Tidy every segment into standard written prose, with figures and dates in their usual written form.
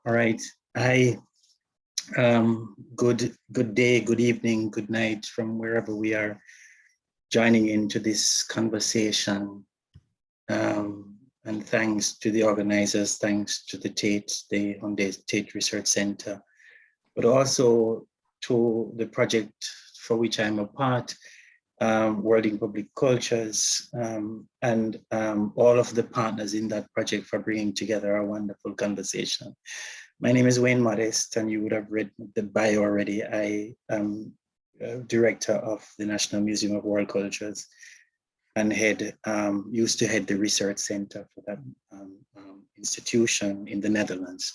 All right. I good day, good evening, good night from wherever we are joining into this conversation. And thanks to the organizers, thanks to the Tate Research Center, but also to the project for which I'm a part, World in Public Cultures, and all of the partners in that project for bringing together a wonderful conversation. My name is Wayne Modest, and you would have read the bio already. I am director of the National Museum of World Cultures and used to head the research center for that institution in the Netherlands.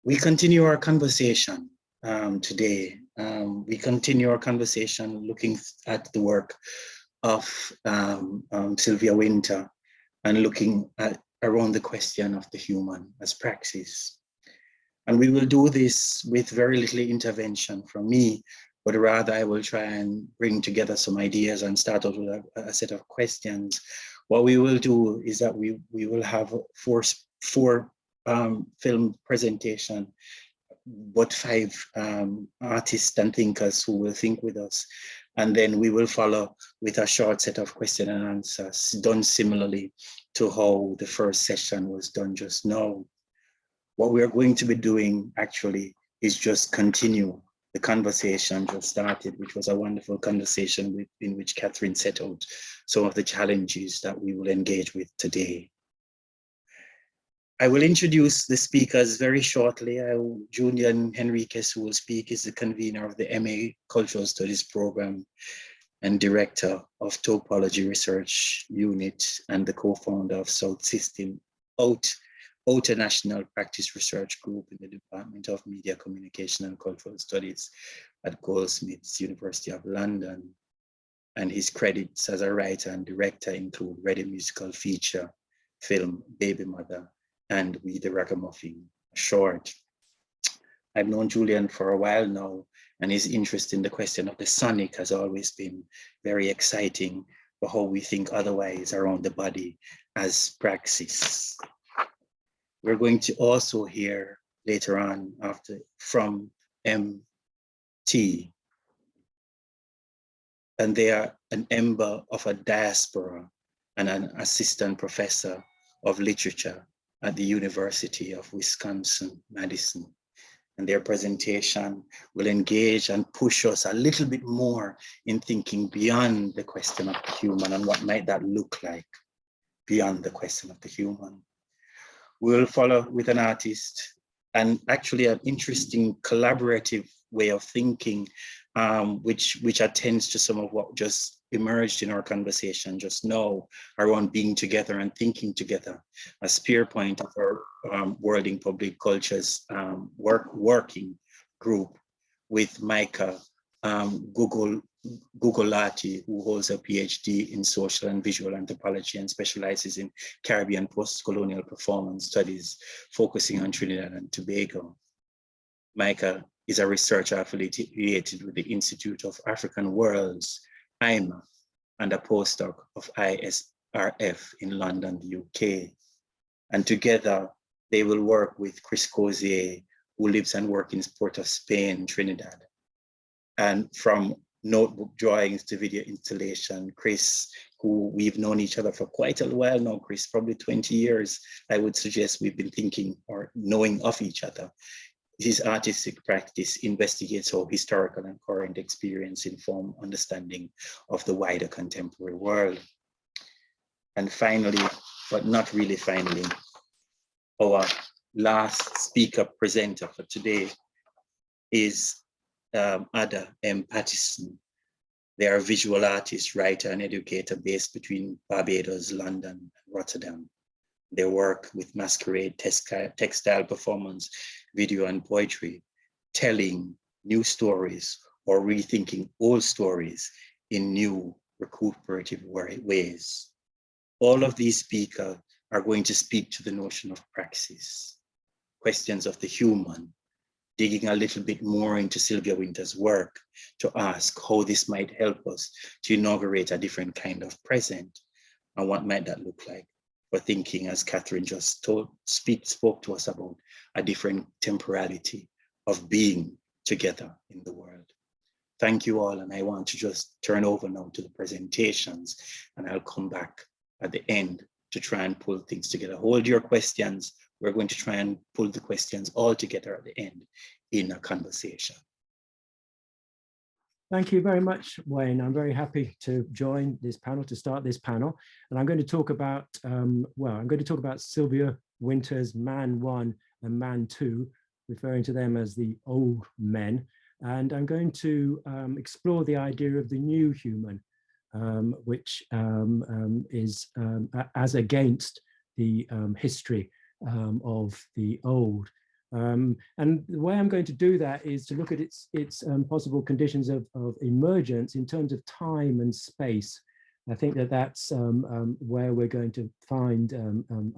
We continue our conversation today. We continue our conversation looking at the work of Sylvia Wynter and looking at around the question of the human as praxis. And we will do this with very little intervention from me, but rather I will try and bring together some ideas and start out with a set of questions. What we will do is that we will have four film presentation, but 5 artists and thinkers who will think with us. And then we will follow with a short set of question and answers done similarly to how the first session was done just now. What we are going to be doing actually is just continue the conversation just started, which was a wonderful conversation in which Catherine set out some of the challenges that we will engage with today. I will introduce the speakers very shortly. Julian Henriques, who will speak, is the convener of the MA Cultural Studies program and director of Topology Research Unit and the co-founder of South System Outer National Practice Research Group in the Department of Media Communication and Cultural Studies at Goldsmiths, University of London. And his credits as a writer and director include Ready Musical Feature, film Baby Mother, and We the Ragamuffin short. I've known Julian for a while now, and his interest in the question of the sonic has always been very exciting for how we think otherwise around the body as praxis. We're going to also hear later on from MT, and they are an member of a diaspora and an assistant professor of literature at the University of Wisconsin-Madison. And their presentation will engage and push us a little bit more in thinking beyond the question of the human and what might that look like beyond the question of the human. We'll follow with an artist and actually an interesting collaborative way of thinking, which attends to some of what just emerged in our conversation just now around being together and thinking together, a spear point of our World in Public Cultures working group with Maica, Gugolati, who holds a PhD in social and visual anthropology and specializes in Caribbean post-colonial performance studies, focusing on Trinidad and Tobago. Maica is a researcher affiliated with the Institute of African Worlds, IMA, and a postdoc of ISRF in London, the UK. And together, they will work with Chris Cozier, who lives and works in Port of Spain, Trinidad. And from notebook drawings to video installation, Chris, who we've known each other for quite a while now, Chris, probably 20 years, I would suggest we've been thinking or knowing of each other. His artistic practice investigates how historical and current experience inform understanding of the wider contemporary world. And finally, but not really finally, our last speaker presenter for today is Ada M. Patterson. They are a visual artist, writer, and educator based between Barbados, London, and Rotterdam. They work with masquerade, textile performance, video, and poetry, telling new stories or rethinking old stories in new recuperative ways. All of these speakers are going to speak to the notion of praxis, questions of the human, digging a little bit more into Sylvia Wynter's work to ask how this might help us to inaugurate a different kind of present and what might that look like. we're thinking, as Catherine just spoke to us about, a different temporality of being together in the world. Thank you all, and I want to just turn over now to the presentations, and I'll come back at the end to try and pull things together. Hold your questions. We're going to try and pull the questions all together at the end in a conversation. Thank you very much, Wayne. I'm very happy to join this panel, to start this panel. And I'm going to talk about, I'm going to talk about Sylvia Wynter's Man 1 and Man 2, referring to them as the old men. And I'm going to explore the idea of the new human, which is as against the history of the old. And the way I'm going to do that is to look at its possible conditions of emergence in terms of time and space. I think that that's where we're going to find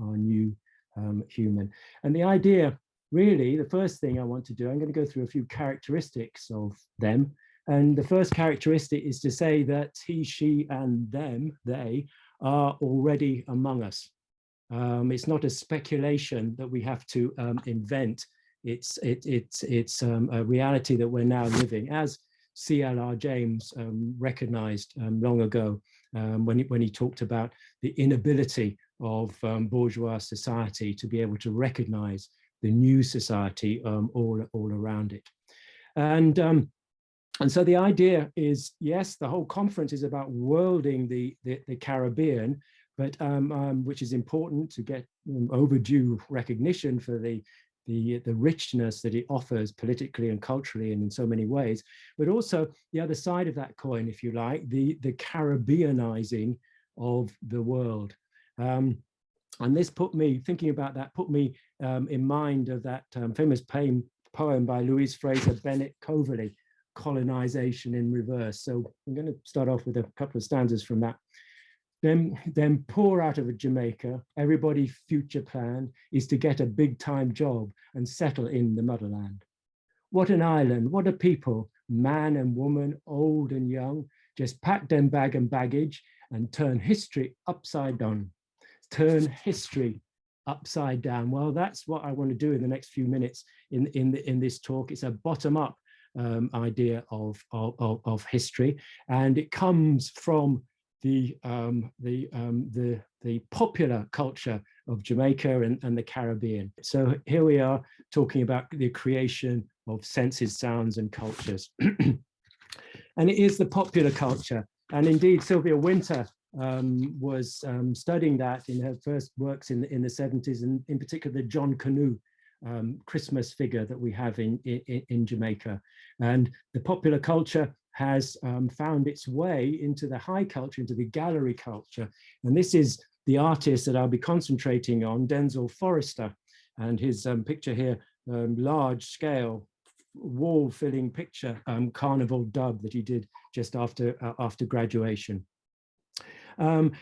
our new human. And the idea, really, the first thing I want to do, I'm going to go through a few characteristics of them. And the first characteristic is to say that he, she, and them, they, are already among us. It's not a speculation that we have to invent. It's a reality that we're now living, as C.L.R. James recognized long ago when he talked about the inability of bourgeois society to be able to recognize the new society all around it. And so the idea is, yes, the whole conference is about worlding the Caribbean, but which is important to get overdue recognition for the richness that it offers politically and culturally and in so many ways, but also the other side of that coin, if you like, the Caribbeanizing of the world. And this put me, thinking about that, put me in mind of that famous poem by Louise Fraser Bennett Coverley, Colonization in Reverse. So I'm going to start off with a couple of stanzas from that. Then pour out of Jamaica, everybody's future plan is to get a big time job and settle in the motherland. What an island, what a people, man and woman, old and young, just pack them bag and baggage and turn history upside down. Turn history upside down. Well, that's what I want to do in the next few minutes in this talk. It's a bottom up idea of history, and it comes from the popular culture of Jamaica and the Caribbean. So here we are talking about the creation of senses, sounds, and cultures. And it is the popular culture. And indeed, Sylvia Wynter was studying that in her first works in the 70s, and in particular the John Canoe Christmas figure that we have in Jamaica. And the popular culture has found its way into the high culture, into the gallery culture. And this is the artist that I'll be concentrating on, Denzel Forrester, and his picture here, large scale, wall filling picture, Carnival Dub that he did just after graduation. And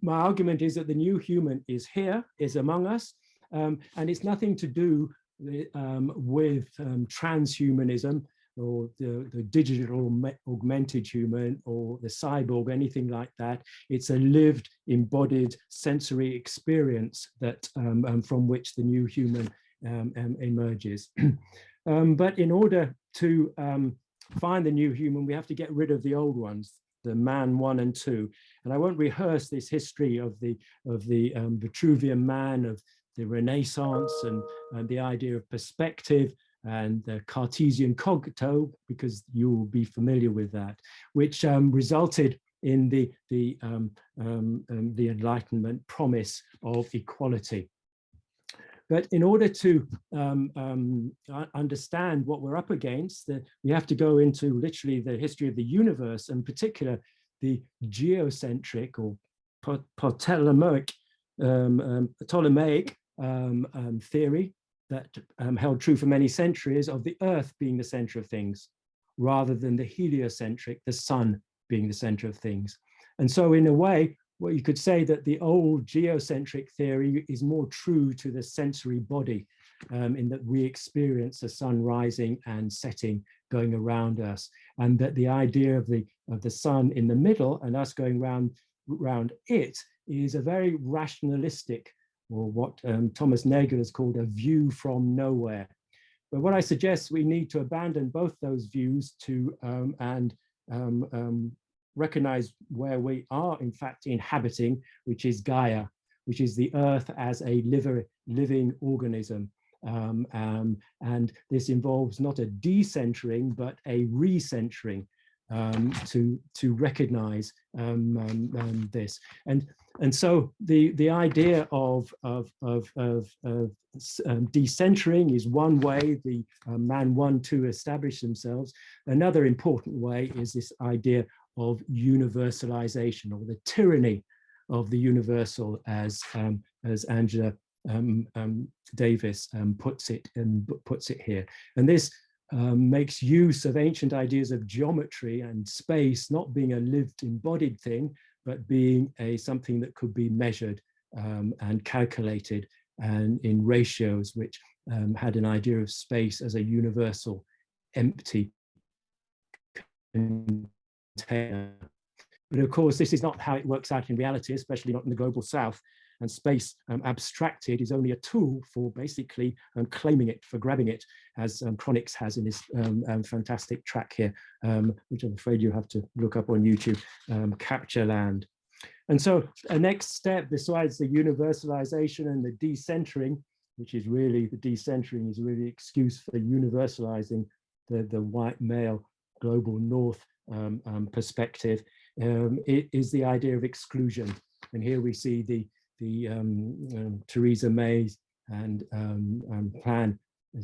my argument is that the new human is here, is among us, and it's nothing to do with transhumanism, or the digital augmented human, or the cyborg, anything like that. It's a lived, embodied sensory experience that from which the new human emerges. But in order to find the new human, we have to get rid of the old ones, the man 1 and 2. And I won't rehearse this history of the Vitruvian man, of the Renaissance, and the idea of perspective, and the Cartesian cogito, because you will be familiar with that, which resulted in the Enlightenment promise of equality. But in order to understand what we're up against, we have to go into literally the history of the universe, and in particular the geocentric or Ptolemaic theory that held true for many centuries, of the Earth being the center of things, rather than the heliocentric, the sun being the center of things. And so in a way, well, you could say that the old geocentric theory is more true to the sensory body, in that we experience the sun rising and setting, going around us, and that the idea of the sun in the middle and us going round it is a very rationalistic, or what Thomas Nagel has called a view from nowhere. But what I suggest, we need to abandon both those views to recognize where we are in fact inhabiting, which is Gaia, which is the earth as a living organism. And this involves not a decentering, but a recentering to recognize this. And so the idea of decentering is one way the man 1-2 establish themselves. Another important way is this idea of universalization, or the tyranny of the universal, as Angela Davis puts it here. And this makes use of ancient ideas of geometry and space not being a lived embodied thing, but being something that could be measured and calculated, and in ratios, which had an idea of space as a universal, empty container. But of course, this is not how it works out in reality, especially not in the global south. And space abstracted is only a tool for basically claiming it, for grabbing it, as Chronix has in his fantastic track here, which I'm afraid you have to look up on YouTube, Capture Land. And so a next step, besides the universalization and the decentering, which is really, the decentering is really an excuse for universalizing the white male global north perspective, it is the idea of exclusion. And here we see the Theresa May's and plan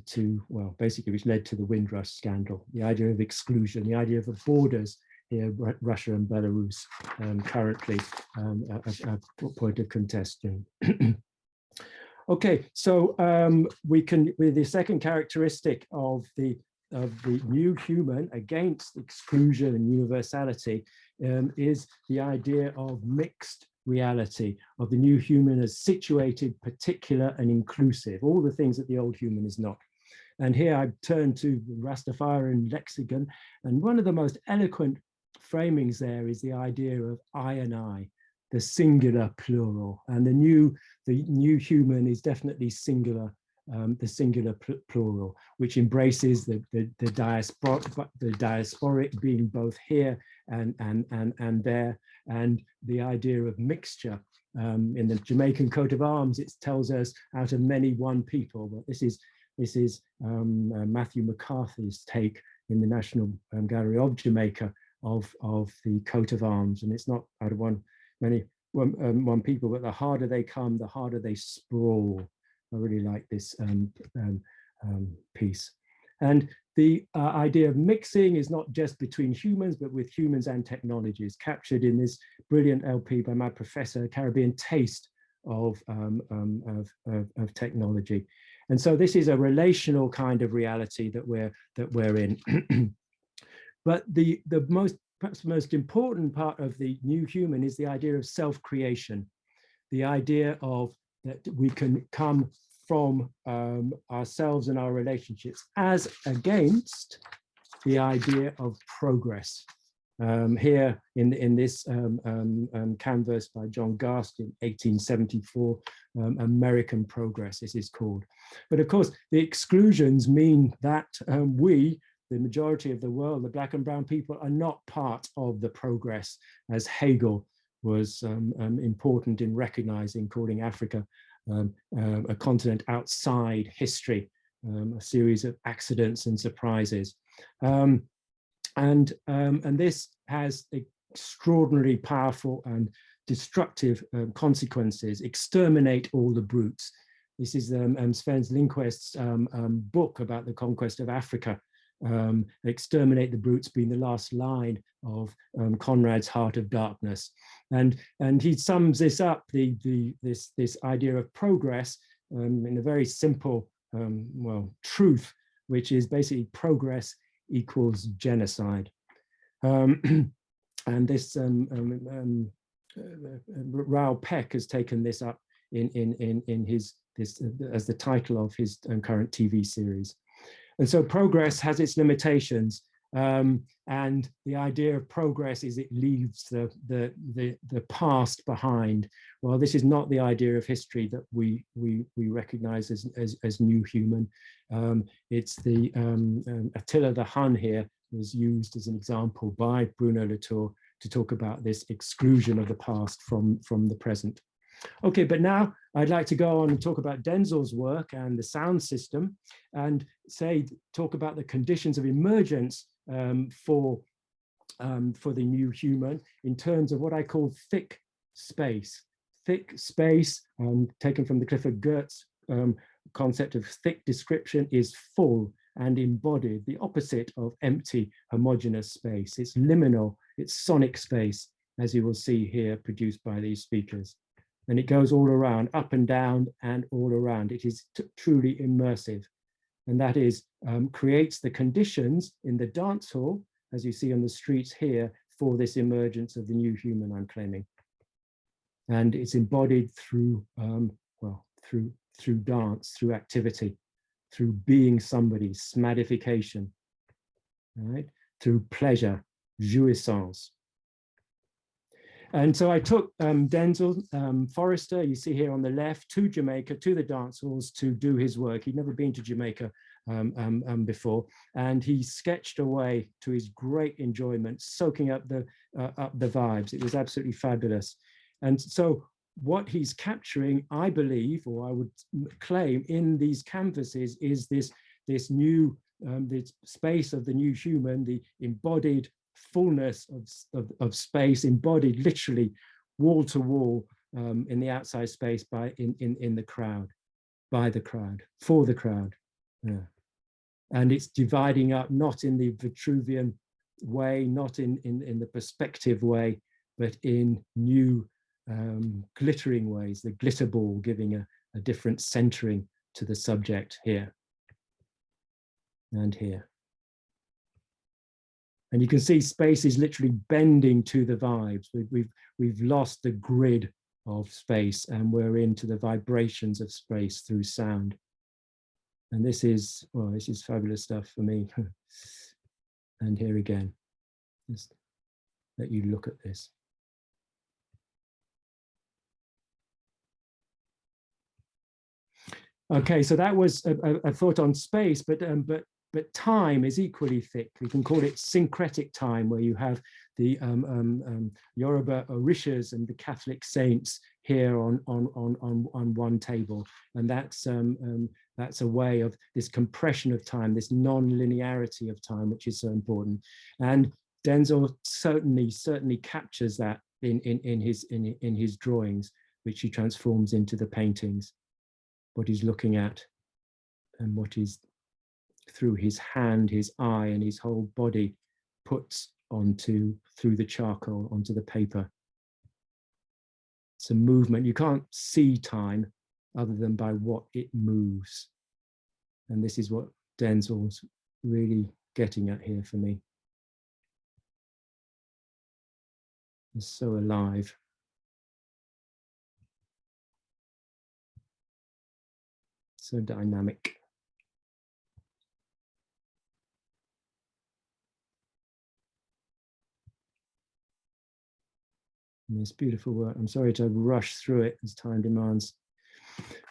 to, well, basically, which led to the Windrush scandal, the idea of exclusion, the idea of the borders here, Russia and Belarus currently a point of contention. Okay, so we can, with the second characteristic of the new human against exclusion and universality is the idea of mixed reality, of the new human as situated, particular, and inclusive, all the things that the old human is not. And here I turn to the Rastafarian lexicon, and one of the most eloquent framings there is the idea of I and I, the singular plural, and the new human is definitely singular, the singular plural, which embraces the diasporic being both here and there, and the idea of mixture. In the Jamaican coat of arms, it tells us out of many one people, but this is Matthew McCarthy's take in the National Gallery of Jamaica of the coat of arms, and it's not out of one people, but the harder they come, the harder they sprawl. I really like this piece. And the idea of mixing is not just between humans, but with humans and technologies, captured in this brilliant LP by my professor, Caribbean Taste of Technology. And so this is a relational kind of reality that we're in. But perhaps the most important part of the new human is the idea of self-creation, the idea of that we can come from ourselves and our relationships, as against the idea of progress. Here in this canvas by John Gast in 1874, American Progress, this is called. But of course, the exclusions mean that we, the majority of the world, the black and brown people, are not part of the progress, as Hegel was important in recognizing, calling Africa a continent outside history, a series of accidents and surprises. And this has extraordinarily powerful and destructive consequences. Exterminate all the brutes. This is Sven Lindqvist's book about the conquest of Africa. Exterminate the brutes being the last line of Conrad's Heart of Darkness, and he sums this up, this idea of progress in a very simple truth, which is basically progress equals genocide. And this Raoul Peck has taken this up in his as the title of his current TV series. And so progress has its limitations, And the idea of progress is it leaves the past behind. Well, this is not the idea of history that we recognize as new human. It's the Attila the Hun here was used as an example by Bruno Latour to talk about this exclusion of the past from the present. Okay, but now I'd like to go on and talk about Denzel's work and the sound system, and talk about the conditions of emergence for the new human in terms of what I call thick space. Thick space, taken from the Clifford Geertz concept of thick description, is full and embodied, the opposite of empty, homogeneous space. It's liminal, it's sonic space, as you will see here, produced by these speakers. And it goes all around, up and down and all around. It is truly immersive. And that is, creates the conditions in the dance hall, as you see on the streets here, for this emergence of the new human I'm claiming. And it's embodied through, through dance, through activity, through being somebody, smadification, right? Through pleasure, jouissance. And so I took Denzel Forrester, you see here on the left, to Jamaica, to the dance halls to do his work. He'd never been to Jamaica before, and he sketched away to his great enjoyment, soaking up the vibes. It was absolutely fabulous. And so what he's capturing, I believe, or I would claim, in these canvases is this new, the space of the new human, the embodied fullness of space, embodied literally wall to wall in the outside space in the crowd, by the crowd, for the crowd. Yeah. And it's dividing up not in the Vitruvian way, not in the perspective way, but in new glittering ways, the glitter ball giving a different centering to the subject here and here. And you can see space is literally bending to the vibes. We've lost the grid of space and we're into the vibrations of space through sound. And this is, well, this is fabulous stuff for me. And here again, just let you look at this. Okay, so that was a thought on space, but time is equally thick. We can call it syncretic time, where you have the Yoruba Orishas and the Catholic saints here on one table, and that's a way of this compression of time, this non-linearity of time, which is so important. And Denzel certainly captures that in his drawings, which he transforms into the paintings. What he's looking at, and what he's, through his hand, his eye, and his whole body, puts through the charcoal onto the paper. It's a movement. You can't see time other than by what it moves. And this is what Denzel's really getting at here for me. It's so alive. So dynamic. And this beautiful work. I'm sorry to rush through it as time demands.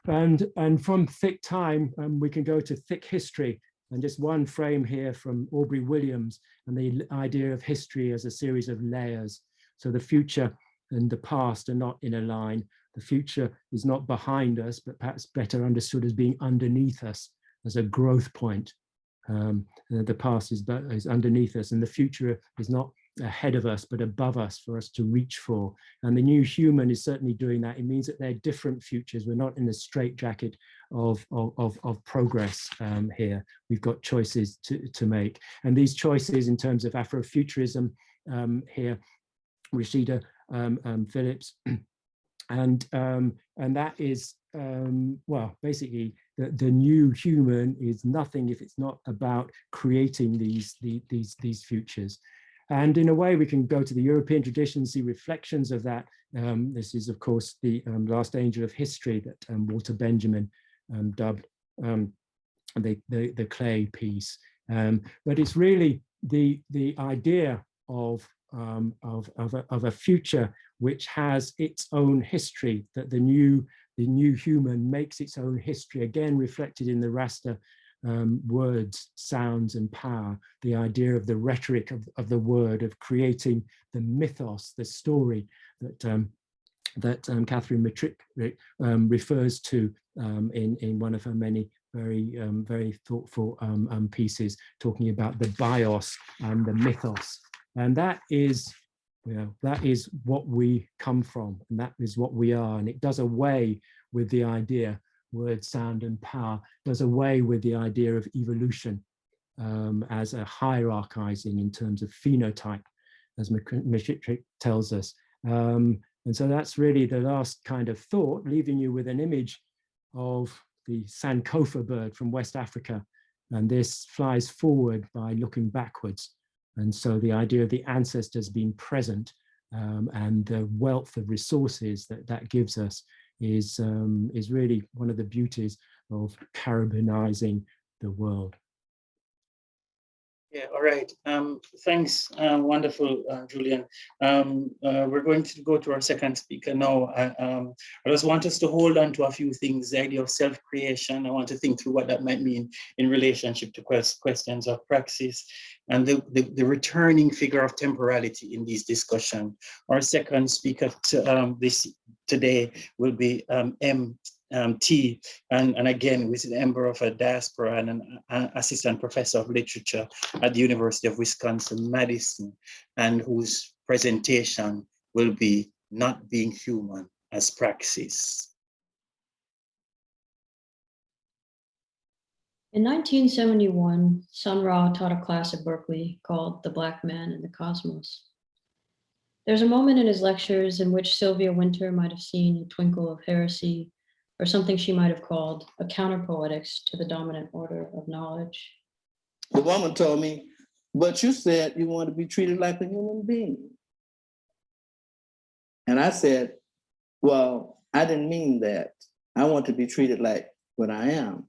And from thick time, we can go to thick history. And just one frame here from Aubrey Williams and the idea of history as a series of layers. So the future and the past are not in a line. The future is not behind us, but perhaps better understood as being underneath us, as a growth point. The past is underneath us, and the future is not ahead of us, but above us for us to reach for. And the new human is certainly doing that. It means that they're different futures. We're not in a straitjacket of progress here. We've got choices to make. And these choices in terms of Afrofuturism here, Rashida Phillips, and that is, well, basically the new human is nothing if it's not about creating these futures. And in a way, we can go to the European tradition, see reflections of that. This is, of course, the Last Angel of History that Walter Benjamin dubbed the clay piece. But it's really the idea of a future which has its own history, that the new human makes its own history, again reflected in the Rasta words, sounds, and power, the idea of the rhetoric of the word, of creating the mythos, the story that Catherine Matrick refers to in one of her many very thoughtful pieces, talking about the bios and the mythos. And that is, that is what we come from, and that is what we are. And it does away with the idea, word, sound, and power, does away with the idea of evolution as a hierarchizing in terms of phenotype, as Matrick tells us. And so that's really the last kind of thought, leaving you with an image of the Sankofa bird from West Africa. And this flies forward by looking backwards. And so the idea of the ancestors being present and the wealth of resources that gives us is really one of the beauties of Caribbeanizing the world. Yeah, all right. Thanks, wonderful, Julian. We're going to go to our second speaker now. I just want us to hold on to a few things, the idea of self-creation. I want to think through what that might mean in relationship to questions of praxis and the returning figure of temporality in these discussions. Our second speaker today will be T, and again, who is a member of a diaspora and an assistant professor of literature at the University of Wisconsin-Madison, and whose presentation will be Not Being Human as Praxis. In 1971, Sun Ra taught a class at Berkeley called The Black Man in the Cosmos. There's a moment in his lectures in which Sylvia Wynter might have seen a twinkle of heresy, or something she might have called a counterpoetics to the dominant order of knowledge. The woman told me, but you said you want to be treated like a human being. And I said, well, I didn't mean that. I want to be treated like what I am.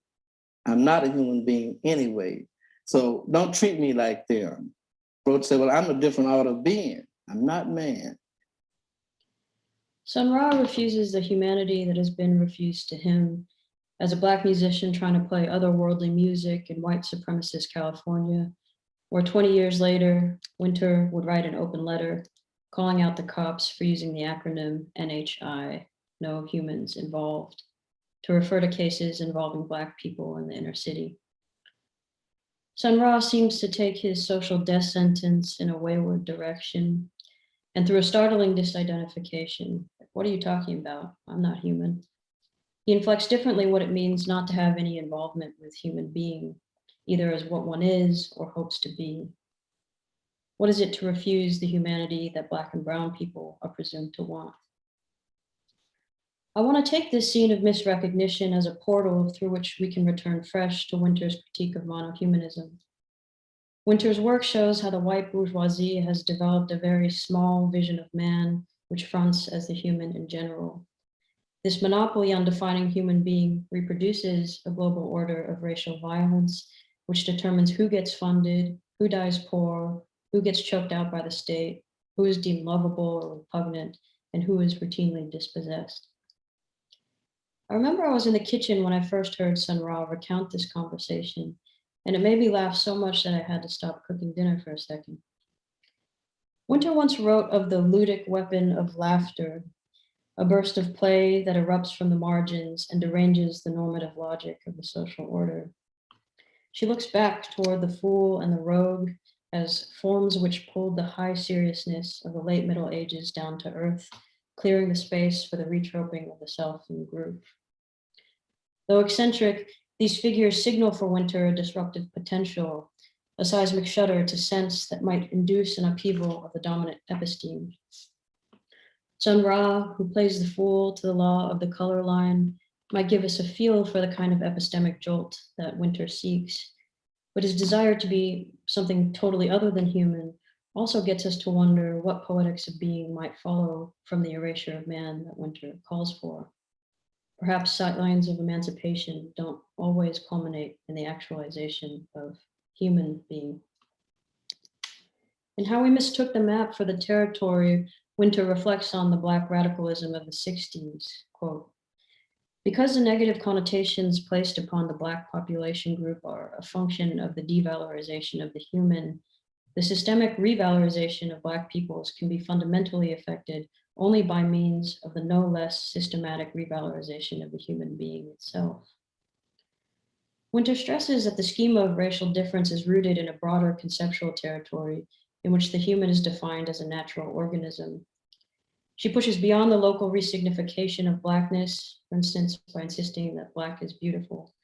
I'm not a human being anyway. So don't treat me like them. Freud said, well, I'm a different order of being. I'm not man. Sun Ra refuses the humanity that has been refused to him as a Black musician trying to play otherworldly music in white supremacist California, where 20 years later, Wynter would write an open letter calling out the cops for using the acronym NHI, No Humans Involved, to refer to cases involving Black people in the inner city. Sun Ra seems to take his social death sentence in a wayward direction, and through a startling disidentification. What are you talking about? I'm not human. He inflects differently what it means not to have any involvement with human being, either as what one is or hopes to be. What is it to refuse the humanity that Black and brown people are presumed to want? I want to take this scene of misrecognition as a portal through which we can return fresh to Wynter's critique of monohumanism. Wynter's work shows how the white bourgeoisie has developed a very small vision of man, which fronts as the human in general. This monopoly on defining human being reproduces a global order of racial violence, which determines who gets funded, who dies poor, who gets choked out by the state, who is deemed lovable or repugnant, and who is routinely dispossessed. I remember I was in the kitchen when I first heard Sun Ra recount this conversation, and it made me laugh so much that I had to stop cooking dinner for a second. Wynter once wrote of the ludic weapon of laughter, a burst of play that erupts from the margins and deranges the normative logic of the social order. She looks back toward the fool and the rogue as forms which pulled the high seriousness of the late Middle Ages down to earth, clearing the space for the retroping of the self and group. Though eccentric, these figures signal for Wynter a disruptive potential, a seismic shudder to sense that might induce an upheaval of the dominant episteme. Sun Ra, who plays the fool to the law of the color line, might give us a feel for the kind of epistemic jolt that Wynter seeks, but his desire to be something totally other than human also gets us to wonder what poetics of being might follow from the erasure of man that Wynter calls for. Perhaps sightlines of emancipation don't always culminate in the actualization of human being. In How We Mistook the Map for the Territory, Wynter reflects on the Black radicalism of the 60s, quote, "Because the negative connotations placed upon the Black population group are a function of the devalorization of the human, the systemic revalorization of Black peoples can be fundamentally affected only by means of the no less systematic revalorization of the human being itself." Wynter stresses that the schema of racial difference is rooted in a broader conceptual territory in which the human is defined as a natural organism. She pushes beyond the local resignification of Blackness, for instance, by insisting that Black is beautiful.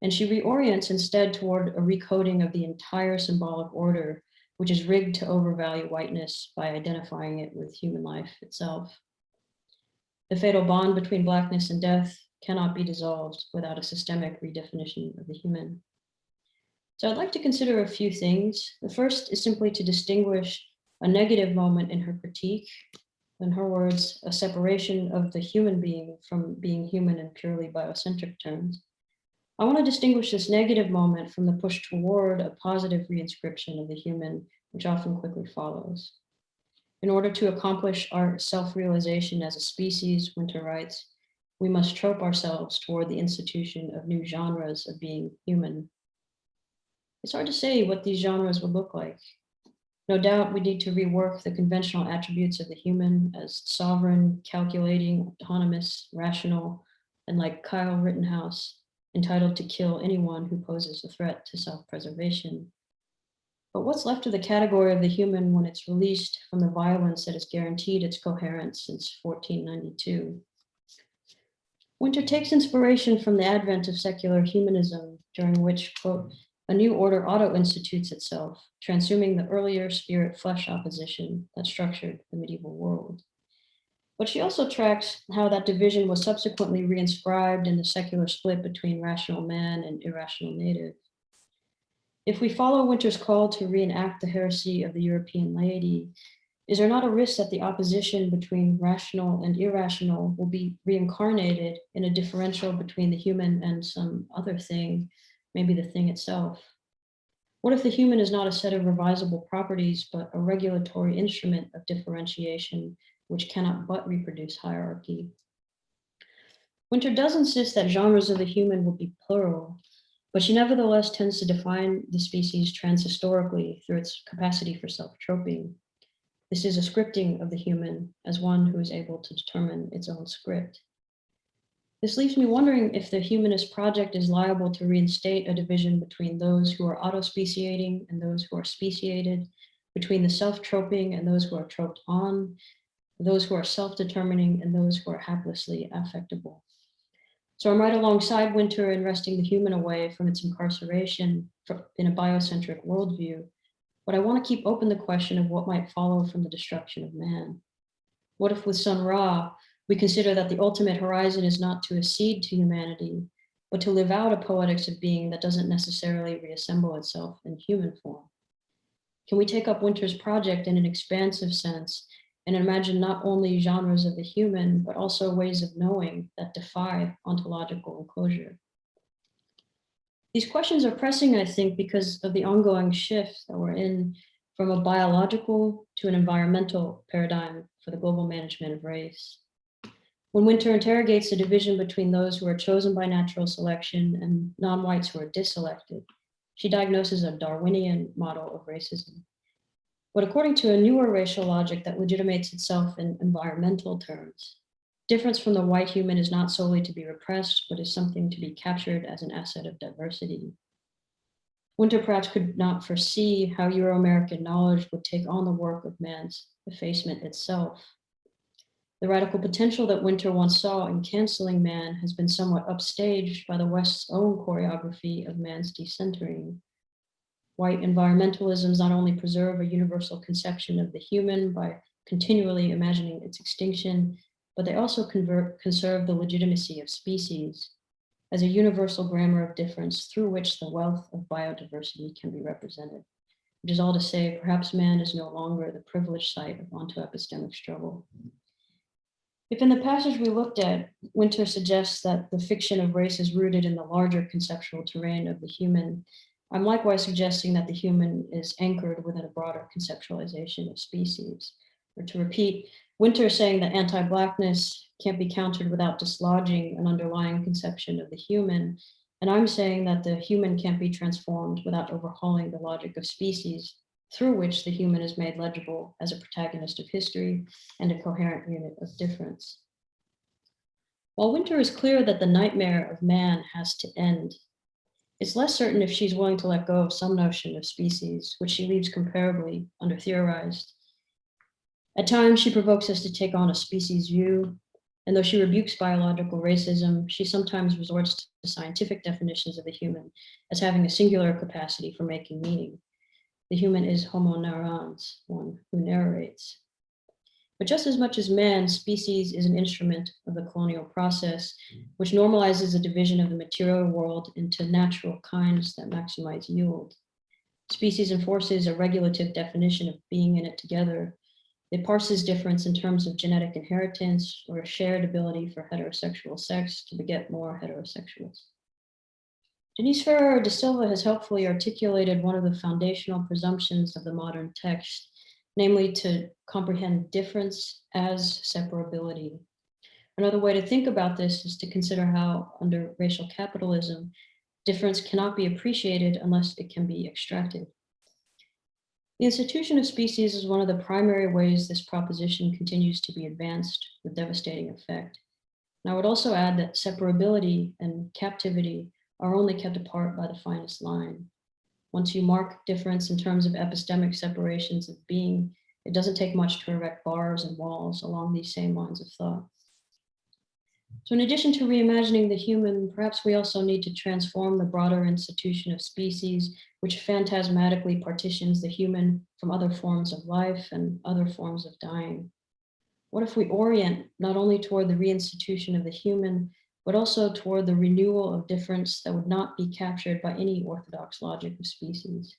And she reorients instead toward a recoding of the entire symbolic order, which is rigged to overvalue whiteness by identifying it with human life itself. The fatal bond between Blackness and death cannot be dissolved without a systemic redefinition of the human. So I'd like to consider a few things. The first is simply to distinguish a negative moment in her critique, in her words, a separation of the human being from being human in purely biocentric terms. I want to distinguish this negative moment from the push toward a positive reinscription of the human, which often quickly follows. In order to accomplish our self-realization as a species, Wynter writes, we must trope ourselves toward the institution of new genres of being human. It's hard to say what these genres would look like. No doubt we need to rework the conventional attributes of the human as sovereign, calculating, autonomous, rational, and like Kyle Rittenhouse, entitled to kill anyone who poses a threat to self-preservation. But what's left of the category of the human when it's released from the violence that has guaranteed its coherence since 1492? Wynter takes inspiration from the advent of secular humanism, during which, quote, a new order auto-institutes itself, transuming the earlier spirit-flesh opposition that structured the medieval world. But she also tracks how that division was subsequently reinscribed in the secular split between rational man and irrational native. If we follow Wynter's call to reenact the heresy of the European laity, is there not a risk that the opposition between rational and irrational will be reincarnated in a differential between the human and some other thing, maybe the thing itself? What if the human is not a set of revisable properties, but a regulatory instrument of differentiation which cannot but reproduce hierarchy? Wynter does insist that genres of the human will be plural, but she nevertheless tends to define the species transhistorically through its capacity for self-troping. This is a scripting of the human as one who is able to determine its own script. This leaves me wondering if the humanist project is liable to reinstate a division between those who are autospeciating and those who are speciated, between the self-troping and those who are troped on, those who are self-determining and those who are haplessly affectable. So I'm right alongside Wynter in wresting the human away from its incarceration in a biocentric worldview, but I want to keep open the question of what might follow from the destruction of man. What if with Sun Ra, we consider that the ultimate horizon is not to accede to humanity, but to live out a poetics of being that doesn't necessarily reassemble itself in human form? Can we take up Wynter's project in an expansive sense and imagine not only genres of the human, but also ways of knowing that defy ontological enclosure? These questions are pressing, I think, because of the ongoing shift that we're in from a biological to an environmental paradigm for the global management of race. When Wynter interrogates the division between those who are chosen by natural selection and non-whites who are diselected, she diagnoses a Darwinian model of racism. But according to a newer racial logic that legitimates itself in environmental terms, difference from the white human is not solely to be repressed, but is something to be captured as an asset of diversity. Wynter perhaps could not foresee how Euro-American knowledge would take on the work of man's effacement itself. The radical potential that Wynter once saw in canceling man has been somewhat upstaged by the West's own choreography of man's decentering. White environmentalisms not only preserve a universal conception of the human by continually imagining its extinction, but they also conserve the legitimacy of species as a universal grammar of difference through which the wealth of biodiversity can be represented, which is all to say, perhaps man is no longer the privileged site of onto-epistemic struggle. If in the passage we looked at, Wynter suggests that the fiction of race is rooted in the larger conceptual terrain of the human, I'm likewise suggesting that the human is anchored within a broader conceptualization of species. Or to repeat, Wynter saying that anti-Blackness can't be countered without dislodging an underlying conception of the human. And I'm saying that the human can't be transformed without overhauling the logic of species, through which the human is made legible as a protagonist of history and a coherent unit of difference. While Wynter is clear that the nightmare of man has to end, it's less certain if she's willing to let go of some notion of species, which she leaves comparably under-theorized. At times, she provokes us to take on a species view, and though she rebukes biological racism, she sometimes resorts to scientific definitions of the human as having a singular capacity for making meaning. The human is homo narrans, one who narrates. But just as much as man, species is an instrument of the colonial process, which normalizes the division of the material world into natural kinds that maximize yield. Species enforces a regulative definition of being in it together. It parses difference in terms of genetic inheritance or a shared ability for heterosexual sex to beget more heterosexuals. Denise Ferrer de Silva has helpfully articulated one of the foundational presumptions of the modern text, namely to comprehend difference as separability. Another way to think about this is to consider how, under racial capitalism, difference cannot be appreciated unless it can be extracted. The institution of species is one of the primary ways this proposition continues to be advanced with devastating effect. And I would also add that separability and captivity are only kept apart by the finest line. Once you mark difference in terms of epistemic separations of being, it doesn't take much to erect bars and walls along these same lines of thought. So in addition to reimagining the human, perhaps we also need to transform the broader institution of species, which phantasmatically partitions the human from other forms of life and other forms of dying. What if we orient not only toward the reinstitution of the human, but also toward the renewal of difference that would not be captured by any orthodox logic of species?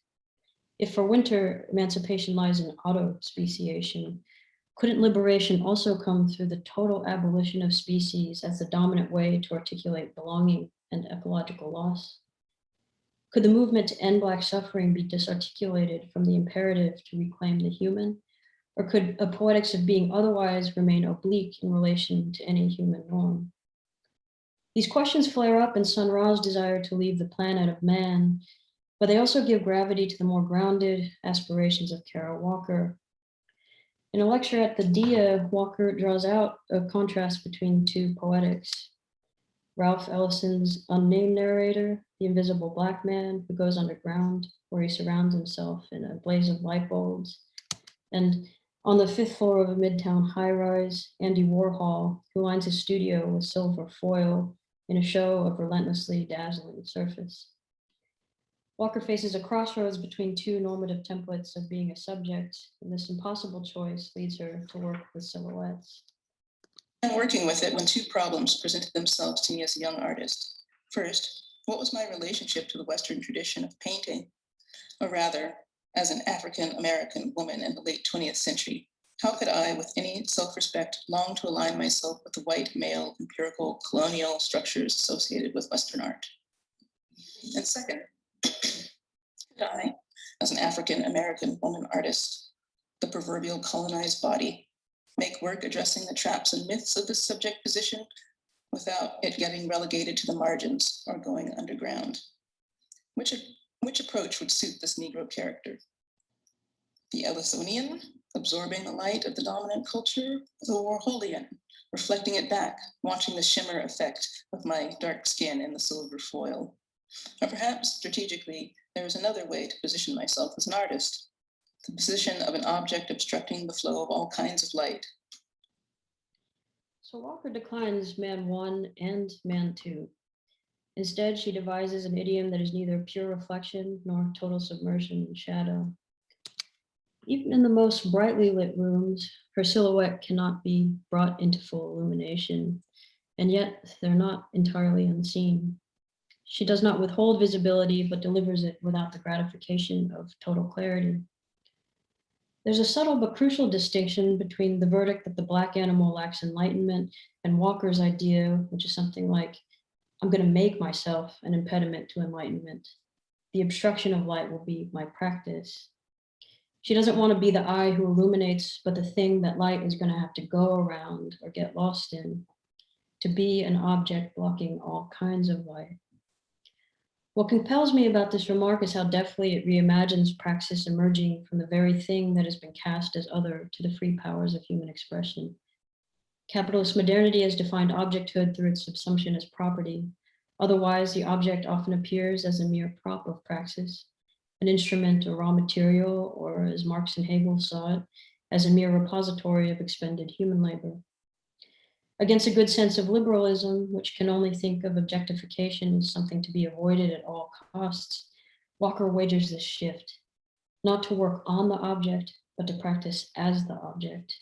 If for Wynter, emancipation lies in auto-speciation, couldn't liberation also come through the total abolition of species as the dominant way to articulate belonging and ecological loss? Could the movement to end Black suffering be disarticulated from the imperative to reclaim the human? Or could a poetics of being otherwise remain oblique in relation to any human norm? These questions flare up in Sun Ra's desire to leave the planet of man, but they also give gravity to the more grounded aspirations of Kara Walker. In a lecture at the DIA, Walker draws out a contrast between two poetics. Ralph Ellison's unnamed narrator, the invisible Black man who goes underground, where he surrounds himself in a blaze of light bulbs, and on the 5th floor of a Midtown high-rise, Andy Warhol, who lines his studio with silver foil in a show of relentlessly dazzling surface. Walker faces a crossroads between two normative templates of being a subject, and this impossible choice leads her to work with silhouettes. I'm working with it when two problems presented themselves to me as a young artist. First, what was my relationship to the Western tradition of painting? Or rather, as an African-American woman in the late 20th century, how could I, with any self-respect, long to align myself with the white, male, empirical, colonial structures associated with Western art? And second, could I, as an African-American woman artist, the proverbial colonized body, make work addressing the traps and myths of this subject position without it getting relegated to the margins or going underground? Which approach would suit this Negro character? The Ellisonian, absorbing the light of the dominant culture, the Warholian, reflecting it back, watching the shimmer effect of my dark skin in the silver foil. Or perhaps, strategically, there is another way to position myself as an artist, the position of an object obstructing the flow of all kinds of light. So Walker declines man one and man two. Instead, she devises an idiom that is neither pure reflection nor total submersion in shadow. Even in the most brightly lit rooms, her silhouette cannot be brought into full illumination, and yet they're not entirely unseen. She does not withhold visibility, but delivers it without the gratification of total clarity. There's a subtle but crucial distinction between the verdict that the Black animal lacks enlightenment and Walker's idea, which is something like, I'm going to make myself an impediment to enlightenment. the obstruction of light will be my practice. She doesn't want to be the eye who illuminates, but the thing that light is going to have to go around or get lost in, to be an object blocking all kinds of light. What compels me about this remark is how deftly it reimagines praxis emerging from the very thing that has been cast as other to the free powers of human expression. Capitalist modernity has defined objecthood through its subsumption as property. Otherwise, the object often appears as a mere prop of praxis, an instrument or raw material, or as Marx and Hegel saw it, as a mere repository of expended human labor. Against a good sense of liberalism, which can only think of objectification as something to be avoided at all costs, Walker wagers this shift, not to work on the object, but to practice as the object.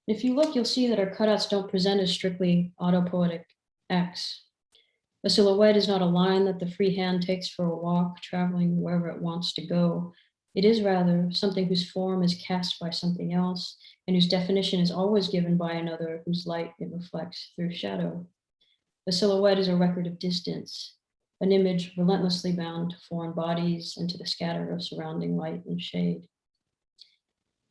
If you look, you'll see that our cutouts don't present as strictly autopoetic acts. A silhouette is not a line that the free hand takes for a walk, traveling wherever it wants to go. It is rather something whose form is cast by something else and whose definition is always given by another whose light it reflects through shadow. A silhouette is a record of distance, an image relentlessly bound to foreign bodies and to the scatter of surrounding light and shade.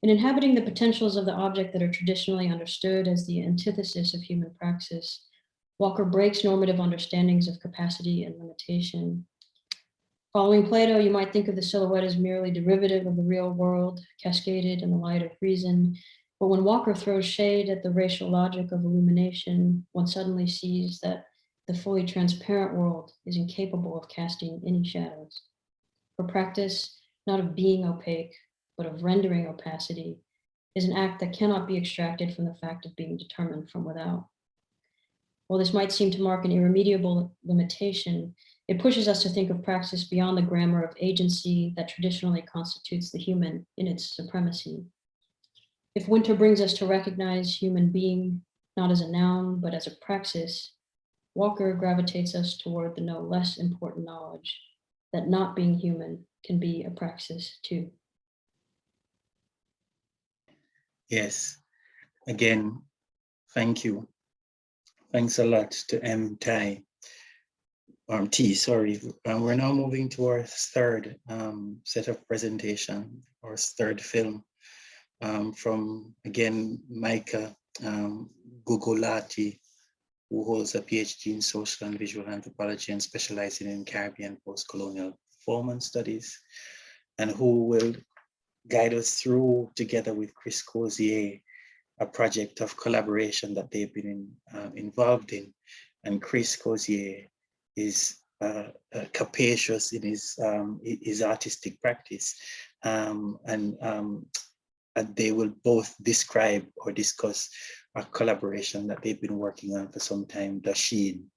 In inhabiting the potentials of the object that are traditionally understood as the antithesis of human praxis, Walker breaks normative understandings of capacity and limitation. Following Plato, you might think of the silhouette as merely derivative of the real world, cascaded in the light of reason. But when Walker throws shade at the racial logic of illumination, one suddenly sees that the fully transparent world is incapable of casting any shadows. For practice, not of being opaque, but of rendering opacity, is an act that cannot be extracted from the fact of being determined from without. While this might seem to mark an irremediable limitation, it pushes us to think of praxis beyond the grammar of agency that traditionally constitutes the human in its supremacy. If Wynter brings us to recognize human being not as a noun, but as a praxis, Walker gravitates us toward the no less important knowledge that not being human can be a praxis too. Yes, again, thank you. Thanks a lot to T, sorry. We're now moving to our third set of presentation, or third film from, again, Maica Gugolati, who holds a PhD in social and visual anthropology and specializing in Caribbean post-colonial performance studies, and who will guide us through, together with Chris Cozier, a project of collaboration that they've been involved in. And Chris Cozier is capacious in his artistic practice. And they will both describe or discuss a collaboration that they've been working on for some time, Dashin,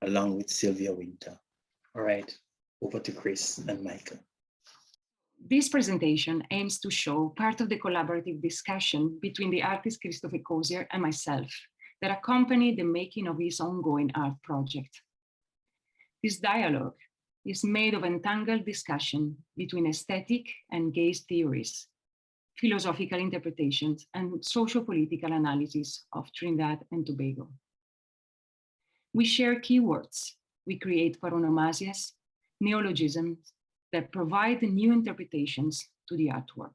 along with Sylvia Wynter. All right, over to Chris and Maica. This presentation aims to show part of the collaborative discussion between the artist Christopher Cozier and myself that accompanied the making of his ongoing art project. This dialogue is made of entangled discussion between aesthetic and gaze theories, philosophical interpretations, and socio-political analysis of Trinidad and Tobago. We share keywords, we create paronomasias, neologisms that provide new interpretations to the artwork.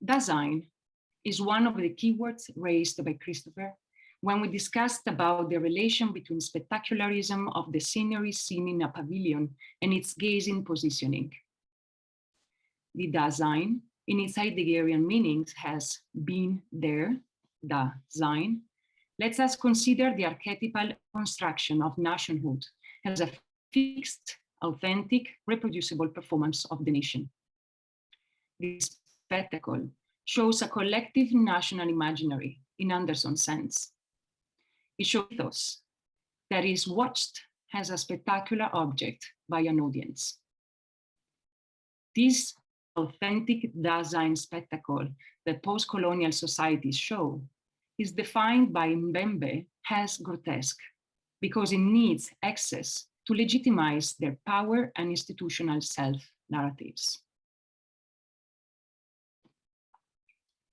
Design is one of the keywords raised by Christopher when we discussed about the relation between spectacularism of the scenery seen in a pavilion and its gazing positioning. The design, in its Heideggerian meanings, has been there, Dasein, lets us consider the archetypal construction of nationhood as a fixed, authentic, reproducible performance of the nation. This spectacle shows a collective national imaginary in Anderson's sense. It shows ethos that is watched as a spectacular object by an audience. This authentic Dasein spectacle that post-colonial societies show is defined by Mbembe as grotesque because it needs access to legitimize their power and institutional self-narratives.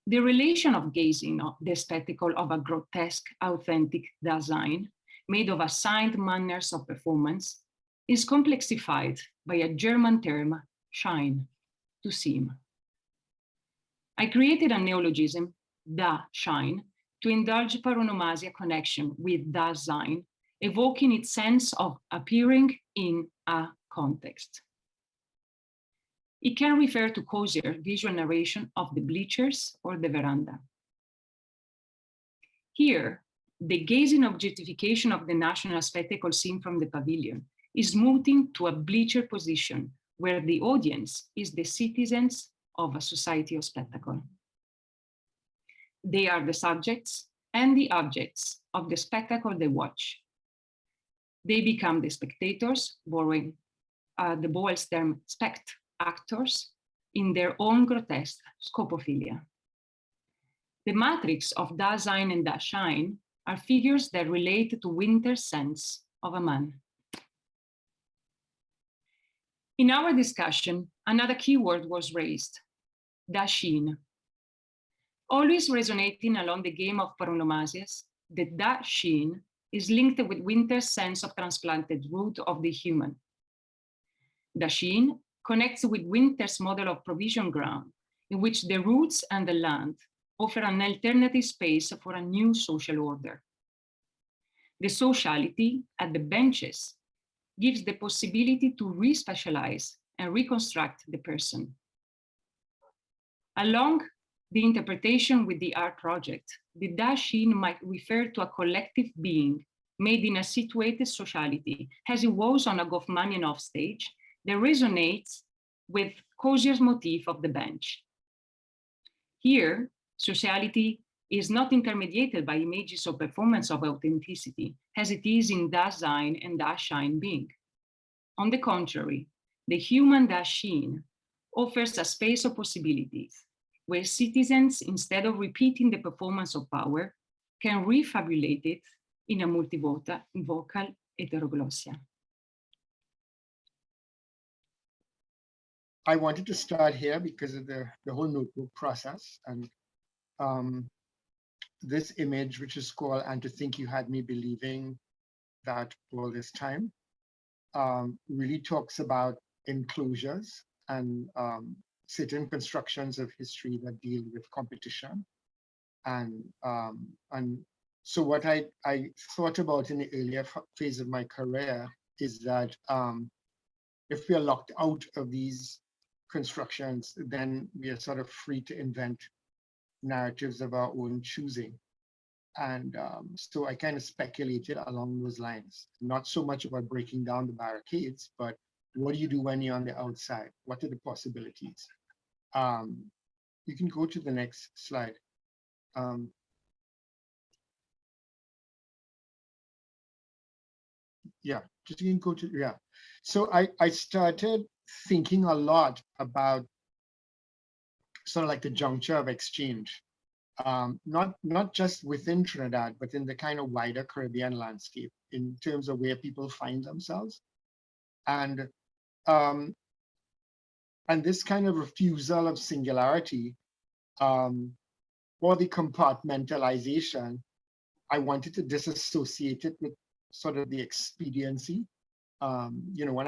The relation of gazing on the spectacle of a grotesque, authentic Dasein, made of assigned manners of performance, is complexified by a German term, Schein, to seem. I created a neologism, Dasein, to indulge paronomasia connection with Dasein, evoking its sense of appearing in a context. It can refer to Cozier visual narration of the bleachers or the veranda. Here, the gazing objectification of the national spectacle seen from the pavilion is moving to a bleacher position where the audience is the citizens of a society of spectacle. They are the subjects and the objects of the spectacle they watch. They become the spectators, borrowing the Boel's term spect actors, in their own grotesque scopophilia. The matrix of Dasein and Dasein are figures that relate to Wynter's sense of a man. In our discussion, another keyword was raised, Dasein. Always resonating along the game of paronomasias, the Dasein is linked with Wynter's sense of transplanted root of the human. Dasein connects with Wynter's model of provision ground, in which the roots and the land offer an alternative space for a new social order. The sociality at the benches gives the possibility to re-specialize and reconstruct the person. Along the interpretation with the art project, the Dasein might refer to a collective being made in a situated sociality, as it was on a Goffmanian offstage, that resonates with Cozier's motif of the bench. Here, sociality is not intermediated by images of performance of authenticity, as it is in Dasein and Dasein being. On the contrary, the human Dasein offers a space of possibilities, where citizens, instead of repeating the performance of power, can refabulate it in a multivocal heteroglossia. I wanted to start here because of the whole notebook process, and this image, which is called "And to Think You Had Me Believing That All This Time," really talks about enclosures and certain constructions of history that deal with competition. And so what I thought about in the earlier phase of my career is that if we are locked out of these constructions, then we are sort of free to invent narratives of our own choosing. And so I kind of speculated along those lines, not so much about breaking down the barricades, but what do you do when you're on the outside? What are the possibilities? You can go to the next slide. Yeah, just you can go to, yeah. So I started thinking a lot about sort of like the juncture of exchange, not just within Trinidad, but in the kind of wider Caribbean landscape in terms of where people find themselves. And this kind of refusal of singularity or the compartmentalization, I wanted to disassociate it with sort of the expediency. You know, when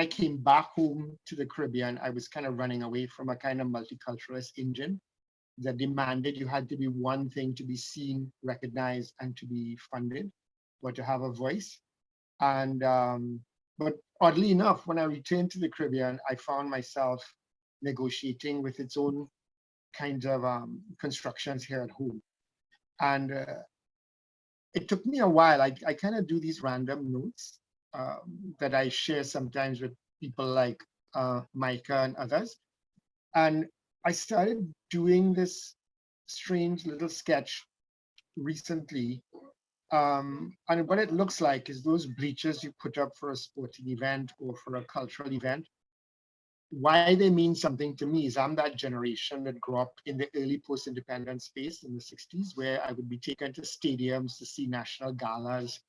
I came back home to the Caribbean, I was kind of running away from a kind of multiculturalist engine that demanded you had to be one thing to be seen, recognized, and to be funded, or to have a voice. And but oddly enough, when I returned to the Caribbean, I found myself negotiating with its own kinds of constructions here at home. And it took me a while. I kind of do these random notes that I share sometimes with people like Maica and others. And I started doing this strange little sketch recently. And what it looks like is those bleachers you put up for a sporting event or for a cultural event. Why they mean something to me is I'm that generation that grew up in the early post-independence space in the 60s, where I would be taken to stadiums to see national galas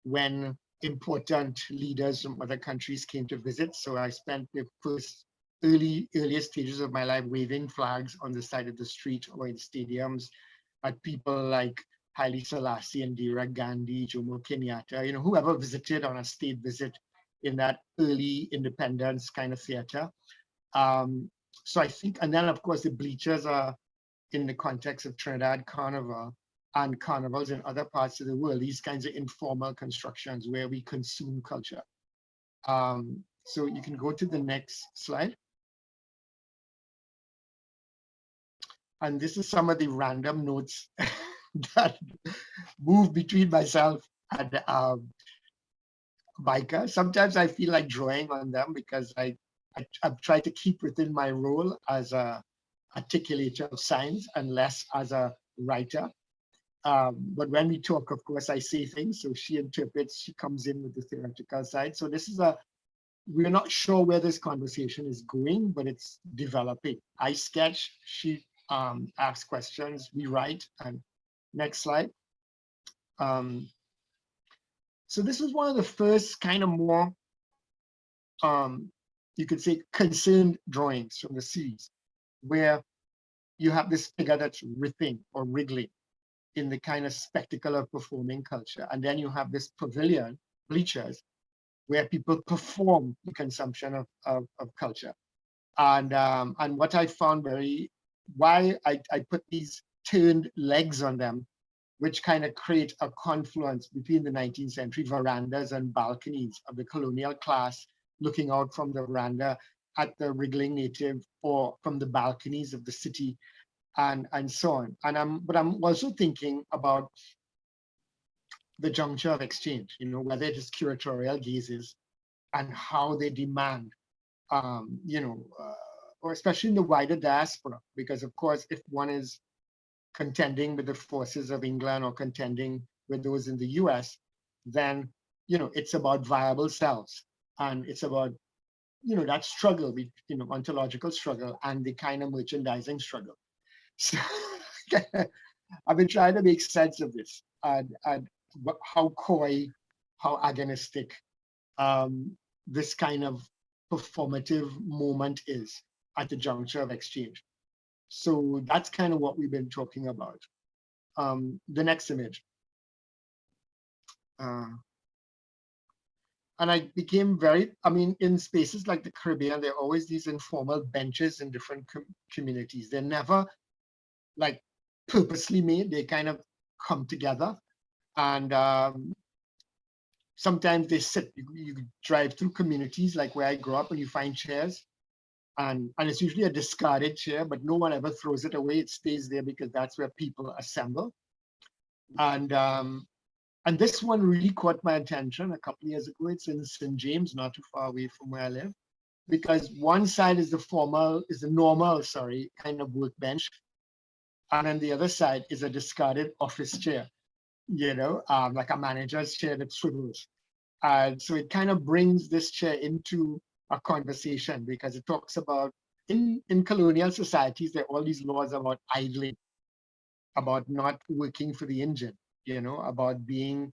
when important leaders from other countries came to visit. So I spent the first earliest stages of my life, waving flags on the side of the street or in stadiums at people like Haile Selassie, Indira Gandhi, Jomo Kenyatta, whoever visited on a state visit in that early independence kind of theater. So I think, and then of course the bleachers are in the context of Trinidad Carnival and carnivals in other parts of the world, these kinds of informal constructions where we consume culture. So you can go to the next slide. And this is some of the random notes that move between myself and Maica. Sometimes I feel like drawing on them because I've tried to keep within my role as a articulator of science and less as a writer. But when we talk, of course, I say things, so she interprets, she comes in with the theoretical side. So this is we're not sure where this conversation is going, but it's developing. I sketch, she asks questions, we write, and next slide. So this is one of the first kind of more, you could say, concerned drawings from the series, where you have this figure that's ripping or wriggling in the kind of spectacle of performing culture. And then you have this pavilion, bleachers, where people perform the consumption of culture. And what I found why I put these turned legs on them, which kind of create a confluence between the 19th century verandas and balconies of the colonial class looking out from the veranda at the wriggling native or from the balconies of the city and so on. But I'm also thinking about the juncture of exchange, whether it is curatorial gazes and how they demand, or especially in the wider diaspora, because of course, if one is contending with the forces of England or contending with those in the US, then, it's about viable selves. And it's about, that struggle, ontological struggle and the kind of merchandising struggle. So I've been trying to make sense of this and how coy, how agonistic this kind of performative moment is at the juncture of exchange. So that's kind of what we've been talking about. The next image. And I became in spaces like the Caribbean, there are always these informal benches in different communities. They're never like purposely made, they kind of come together. And sometimes they sit, you drive through communities like where I grew up and you find chairs. And it's usually a discarded chair, but no one ever throws it away. It stays there because that's where people assemble. And this one really caught my attention a couple of years ago. It's in St. James, not too far away from where I live, because one side is the normal kind of workbench. And then the other side is a discarded office chair, like a manager's chair that swivels. And so it kind of brings this chair into a conversation because it talks about in colonial societies, there are all these laws about idling, about not working for the engine, about being,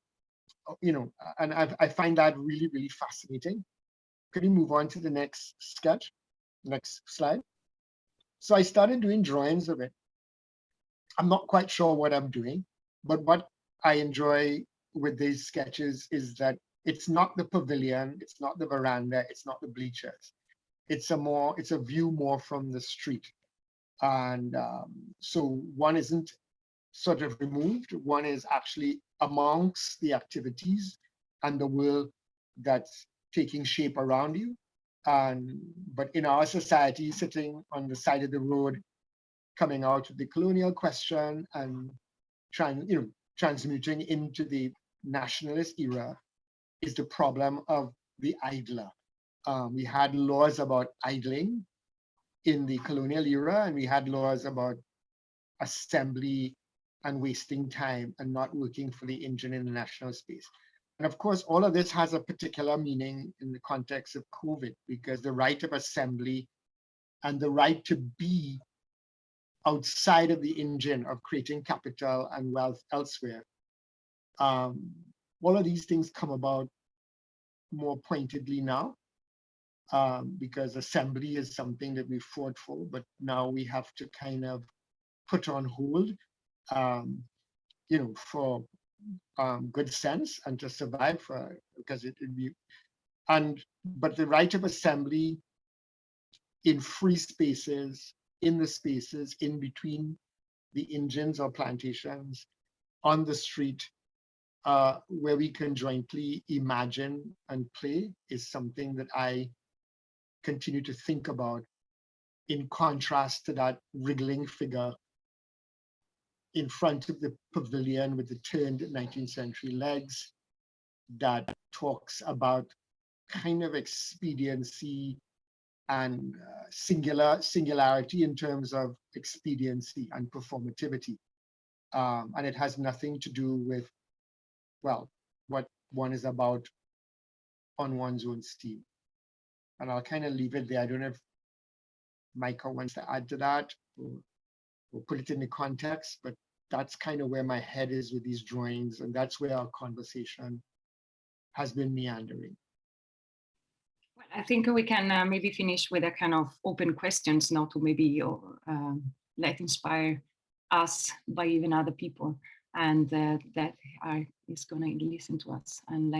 and I find that really, really fascinating. Can you move on to the next sketch, next slide? So I started doing drawings of it. I'm not quite sure what I'm doing, but what I enjoy with these sketches is that it's not the pavilion, it's not the veranda, it's not the bleachers. It's a view more from the street. And so one isn't sort of removed, one is actually amongst the activities and the world that's taking shape around you. But in our society, sitting on the side of the road, coming out of the colonial question and transmuting into the nationalist era is the problem of the idler. We had laws about idling in the colonial era, and we had laws about assembly and wasting time and not working for the engine in the national space. And of course, all of this has a particular meaning in the context of COVID, because the right of assembly and the right to be outside of the engine of creating capital and wealth elsewhere, all of these things come about more pointedly now. because assembly is something that we fought for, but now we have to kind of put on hold, for good sense and to survive, because it would be, but the right of assembly in free spaces, in the spaces in between the engines or plantations, on the street, where we can jointly imagine and play, is something that I continue to think about, in contrast to that wriggling figure in front of the pavilion with the turned 19th century legs that talks about kind of expediency and singularity in terms of expediency and performativity. And it has nothing to do with, well, what one is about on one's own steam. And I'll kind of leave it there. I don't know if Maica wants to add to that or put it in the context, but that's kind of where my head is with these drawings. And that's where our conversation has been meandering. Well, I think we can maybe finish with a kind of open questions now to maybe let inspire us by even other people, and that is going to listen to us, and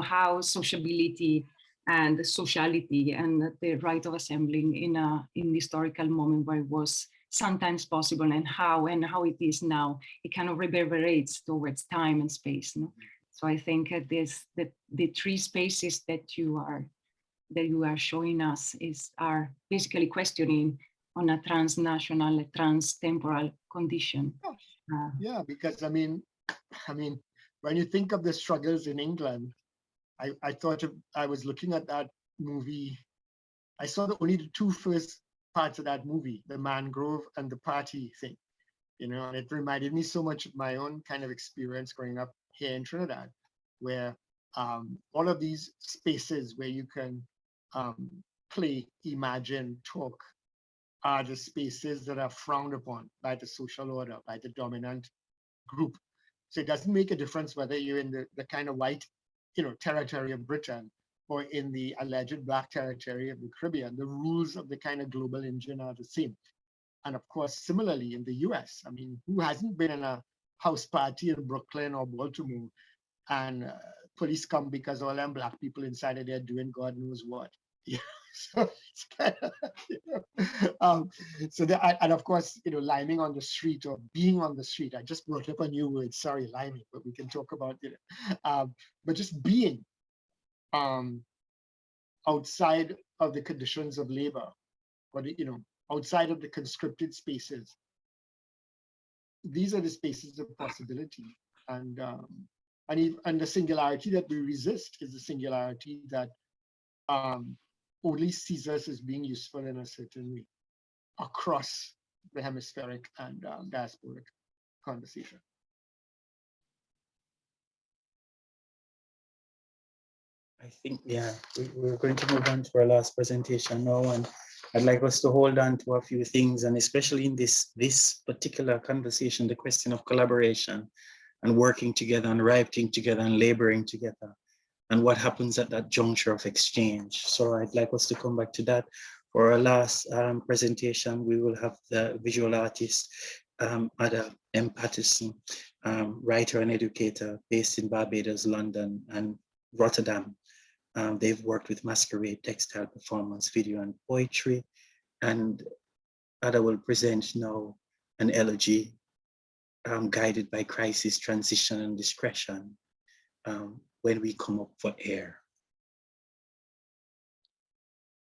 how sociability and the sociality and the right of assembling in the historical moment where it was sometimes possible, and how it is now, it kind of reverberates towards time and space. No? So I think the three spaces that you are showing us are basically questioning on a transnational, trans-temporal condition. Yeah, because I mean, when you think of the struggles in England, I was looking at that movie. I saw only the two first parts of that movie, the mangrove and the party thing, and it reminded me so much of my own kind of experience growing up here in Trinidad, where all of these spaces where you can play, imagine, talk, are the spaces that are frowned upon by the social order, by the dominant group. So it doesn't make a difference whether you're in the kind of white, territory of Britain or in the alleged black territory of the Caribbean. The rules of the kind of global engine are the same. And of course, similarly in the US, I mean, who hasn't been in a house party in Brooklyn or Baltimore and police come because all them black people inside of there doing God knows what? So it's kind of, and of course, liming on the street or being on the street. I just brought up a new word, sorry, liming, but we can talk about it. But just being outside of the conditions of labor, or outside of the conscripted spaces. These are the spaces of possibility, and the singularity that we resist is the singularity that only sees us as being useful in a certain way across the hemispheric and diasporic conversation. I think, yeah, we're going to move on to our last presentation now, and I'd like us to hold on to a few things, and especially in this particular conversation, the question of collaboration and working together and writing together and laboring together, and what happens at that juncture of exchange. So I'd like us to come back to that. For our last presentation, we will have the visual artist, Ada M. Patterson, writer and educator based in Barbados, London, and Rotterdam. They've worked with masquerade, textile performance, video, and poetry. And Ada will present now an elegy guided by crisis, transition, and discretion when we come up for air.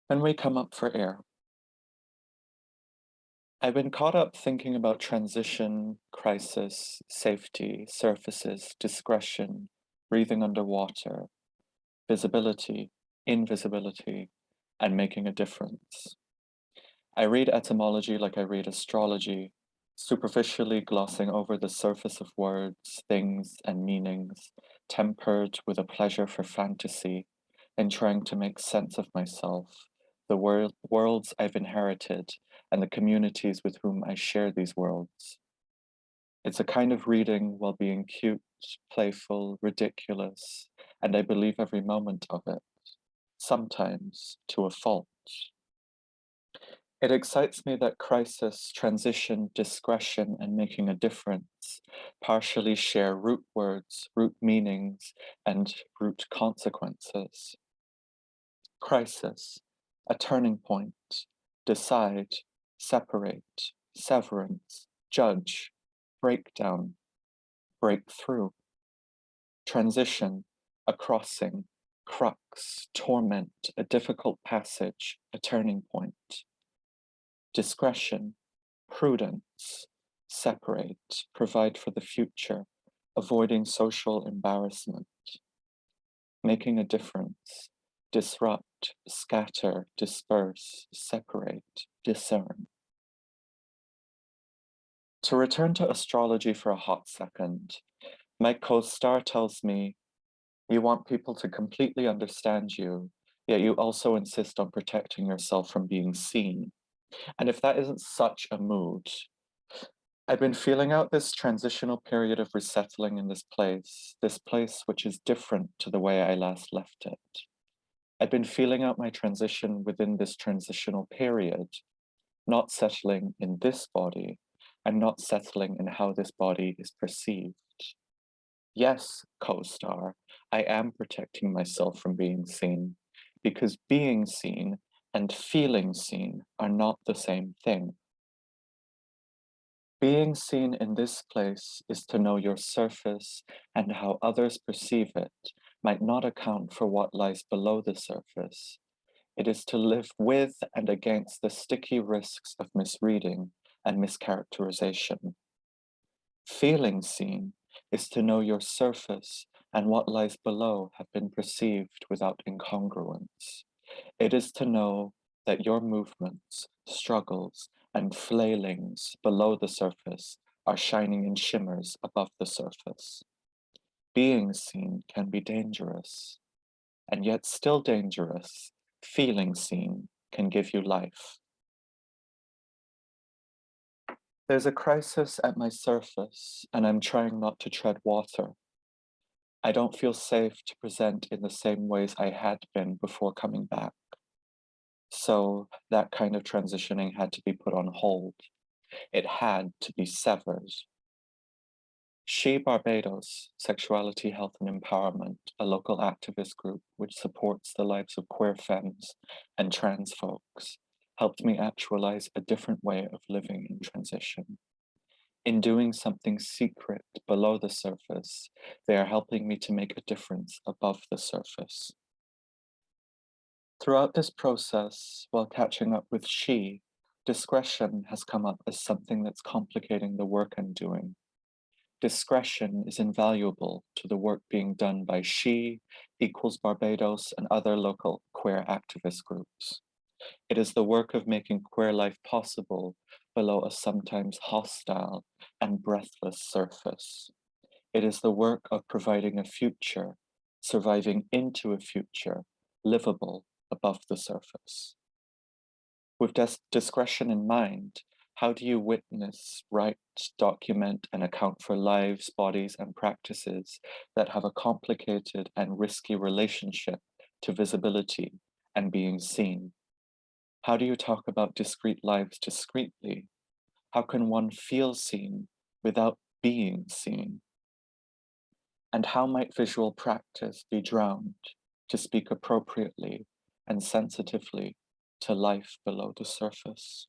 When we come up for air. I've been caught up thinking about transition, crisis, safety, surfaces, discretion, breathing underwater, visibility, invisibility, and making a difference. I read etymology like I read astrology, superficially glossing over the surface of words, things, and meanings, tempered with a pleasure for fantasy, and trying to make sense of myself, the worlds I've inherited, and the communities with whom I share these worlds. It's a kind of reading while being cute, playful, ridiculous, and I believe every moment of it. sometimes to a fault. It excites me that crisis, transition, discretion, and making a difference partially share root words, root meanings, and root consequences. Crisis, a turning point, decide, separate, severance, judge, breakdown, breakthrough. Transition, a crossing, crux, torment, a difficult passage, a turning point. Discretion, prudence, separate, provide for the future, avoiding social embarrassment. Making a difference, disrupt, scatter, disperse, separate, discern. To return to astrology for a hot second, my co-star tells me, you want people to completely understand you, yet you also insist on protecting yourself from being seen. And if that isn't such a mood, I've been feeling out this transitional period of resettling in this place which is different to the way I last left it. I've been feeling out my transition within this transitional period, not settling in this body, and not settling in how this body is perceived. Yes, co-star, I am protecting myself from being seen, because being seen and feeling seen are not the same thing. Being seen in this place is to know your surface, and how others perceive it might not account for what lies below the surface. It is to live with and against the sticky risks of misreading and mischaracterization. Feeling seen is to know your surface and what lies below have been perceived without incongruence. It is to know that your movements, struggles, and flailings below the surface are shining in shimmers above the surface. Being seen can be dangerous, and yet still dangerous, feeling seen can give you life. There's a crisis at my surface, and I'm trying not to tread water. I don't feel safe to present in the same ways I had been before coming back. So that kind of transitioning had to be put on hold. It had to be severed. She Barbados, Sexuality, Health and Empowerment, a local activist group which supports the lives of queer femmes and trans folks, helped me actualize a different way of living in transition. In doing something secret below the surface, they are helping me to make a difference above the surface. Throughout this process, while catching up with she, discretion has come up as something that's complicating the work I'm doing. Discretion is invaluable to the work being done by she, Equals Barbados, and other local queer activist groups. It is the work of making queer life possible below a sometimes hostile and breathless surface. It is the work of providing a future, surviving into a future, livable above the surface. With discretion in mind, how do you witness, write, document, and account for lives, bodies, and practices that have a complicated and risky relationship to visibility and being seen? How do you talk about discrete lives discreetly? How can one feel seen without being seen? And how might visual practice be drowned to speak appropriately and sensitively to life below the surface?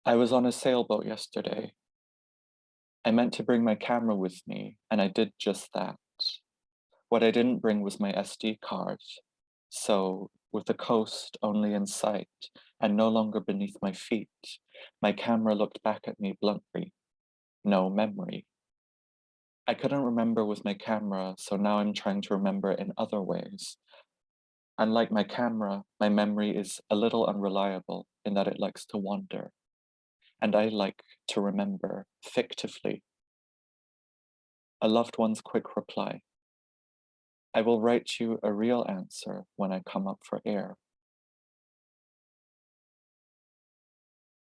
I was on a sailboat yesterday. I meant to bring my camera with me, and I did just that. What I didn't bring was my SD card. So, with the coast only in sight and no longer beneath my feet, my camera looked back at me bluntly. No memory. I couldn't remember with my camera, so now I'm trying to remember in other ways. Unlike my camera, my memory is a little unreliable in that it likes to wander. And I like to remember fictively. A loved one's quick reply. I will write you a real answer when I come up for air.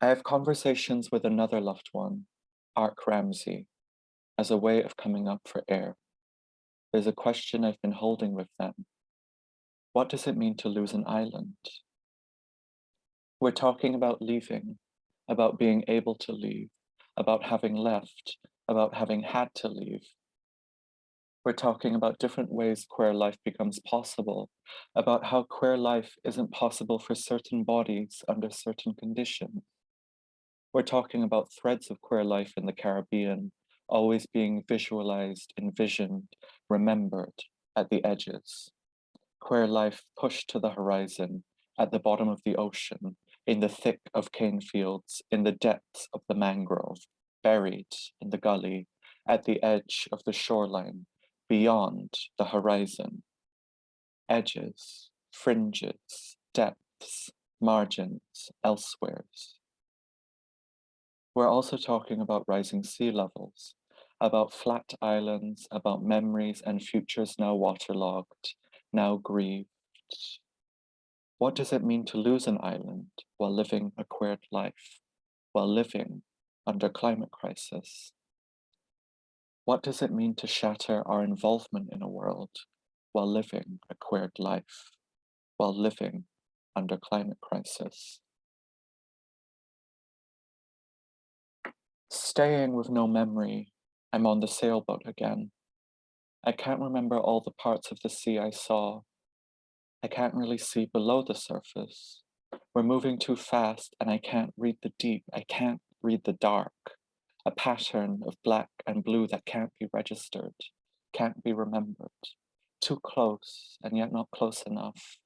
I have conversations with another loved one, Ark Ramsey. as a way of coming up for air. There's a question I've been holding with them. What does it mean to lose an island? We're talking about leaving, about being able to leave, about having left, about having had to leave. We're talking about different ways queer life becomes possible, about how queer life isn't possible for certain bodies under certain conditions. We're talking about threads of queer life in the Caribbean, always being visualized, envisioned, remembered at the edges. Queer life pushed to the horizon, at the bottom of the ocean, in the thick of cane fields, in the depths of the mangrove, buried in the gully, at the edge of the shoreline, beyond the horizon. Edges, fringes, depths, margins, elsewheres. We're also talking about rising sea levels, about flat islands, about memories and futures now waterlogged, now grieved. What does it mean to lose an island while living a queered life, while living under climate crisis? What does it mean to shatter our involvement in a world while living a queered life, while living under climate crisis? Staying with no memory, I'm on the sailboat again. I can't remember all the parts of the sea I saw. I can't really see below the surface. We're moving too fast and I can't read the deep. I can't read the dark. A pattern of black and blue that can't be registered, can't be remembered. Too close and yet not close enough,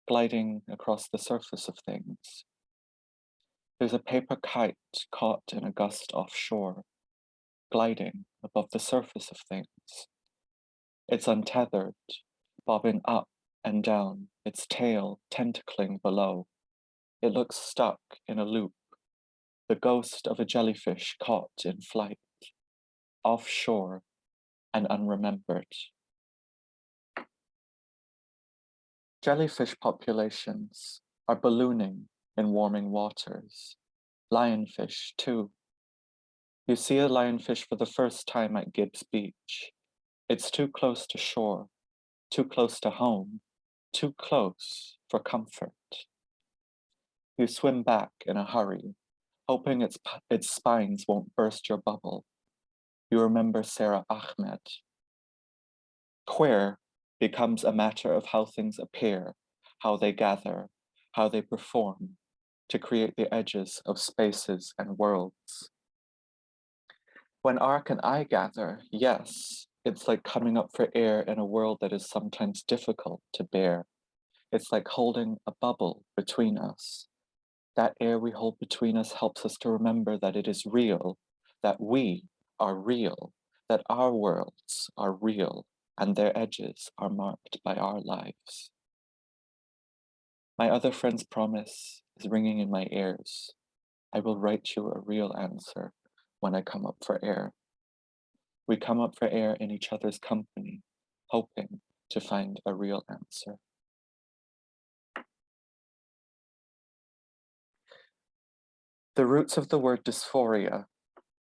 gliding across the surface of things. There's a paper kite caught in a gust offshore, gliding above the surface of things. It's untethered, bobbing up and down, its tail tentacling below. It looks stuck in a loop, the ghost of a jellyfish caught in flight, offshore and unremembered. Jellyfish populations are ballooning in warming waters. Lionfish too. You see a lionfish for the first time at Gibbs Beach. It's too close to shore, too close to home, too close for comfort. You swim back in a hurry, hoping its spines won't burst your bubble. You remember Sarah Ahmed. Queer becomes a matter of how things appear, how they gather, how they perform, to create the edges of spaces and worlds. When Ark and I gather, yes, it's like coming up for air in a world that is sometimes difficult to bear. It's like holding a bubble between us. That air we hold between us helps us to remember that it is real, that we are real, that our worlds are real, and their edges are marked by our lives. My other friend's promise is ringing in my ears. I will write you a real answer when I come up for air. We come up for air in each other's company, hoping to find a real answer. The roots of the word dysphoria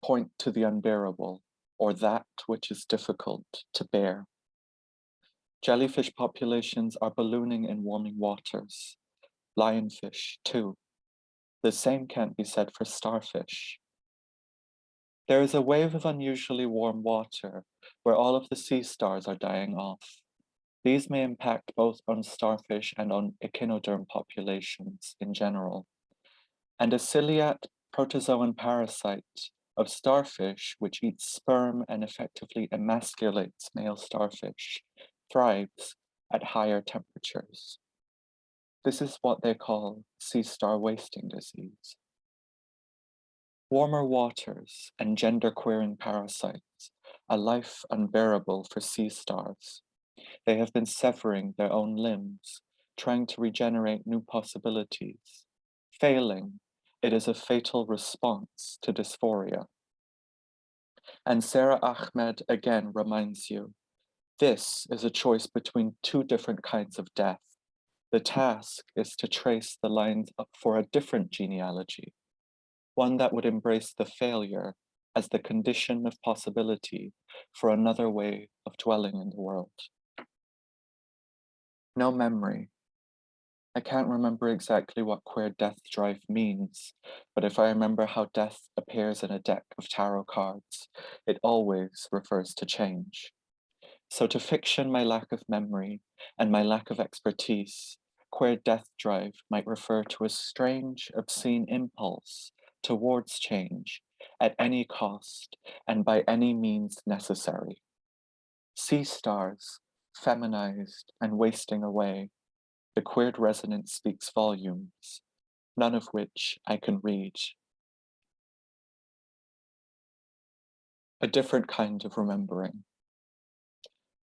point to the unbearable, or that which is difficult to bear. Jellyfish populations are ballooning in warming waters. Lionfish too. The same can't be said for starfish. There is a wave of unusually warm water where all of the sea stars are dying off. These may impact both on starfish and on echinoderm populations in general. And a ciliate protozoan parasite of starfish, which eats sperm and effectively emasculates male starfish, thrives at higher temperatures. This is what they call sea star wasting disease. Warmer waters and gender-queering parasites, a life unbearable for sea stars. They have been severing their own limbs, trying to regenerate new possibilities. Failing, it is a fatal response to dysphoria. And Sarah Ahmed again reminds you, this is a choice between two different kinds of death. The task is to trace the lines up for a different genealogy, one that would embrace the failure as the condition of possibility for another way of dwelling in the world. No memory. I can't remember exactly what queer death drive means, but if I remember how death appears in a deck of tarot cards, it always refers to change. So to fiction my lack of memory and my lack of expertise, queer death drive might refer to a strange, obscene impulse towards change at any cost and by any means necessary. Sea stars, feminized and wasting away, the queered resonance speaks volumes, none of which I can read. A different kind of remembering.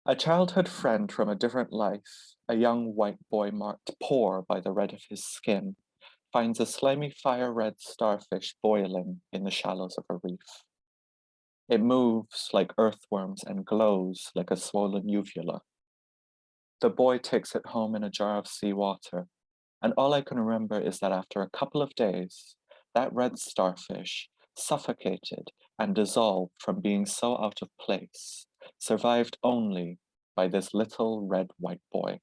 A childhood friend from a different life, a young white boy marked poor by the red of his skin, finds a slimy fire-red starfish boiling in the shallows of a reef. It moves like earthworms and glows like a swollen uvula. The boy takes it home in a jar of seawater, and all I can remember is that after a couple of days, that red starfish, suffocated and dissolved from being so out of place, survived only by this little red white boy.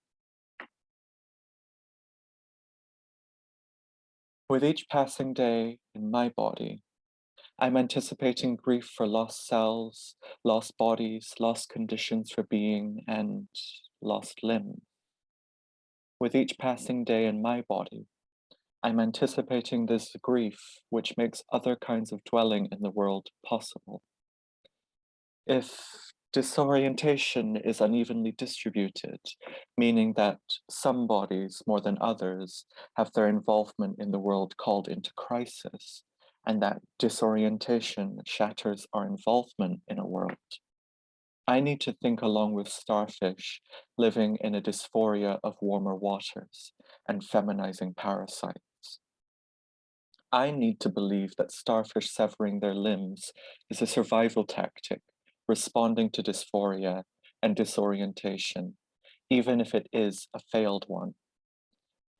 With each passing day in my body, I'm anticipating grief for lost cells, lost bodies, lost conditions for being, and lost limbs. With each passing day in my body, I'm anticipating this grief which makes other kinds of dwelling in the world possible. If disorientation is unevenly distributed, meaning that some bodies more than others have their involvement in the world called into crisis, and that disorientation shatters our involvement in a world, I need to think along with starfish living in a dysphoria of warmer waters and feminizing parasites. I need to believe that starfish severing their limbs is a survival tactic responding to dysphoria and disorientation, even if it is a failed one.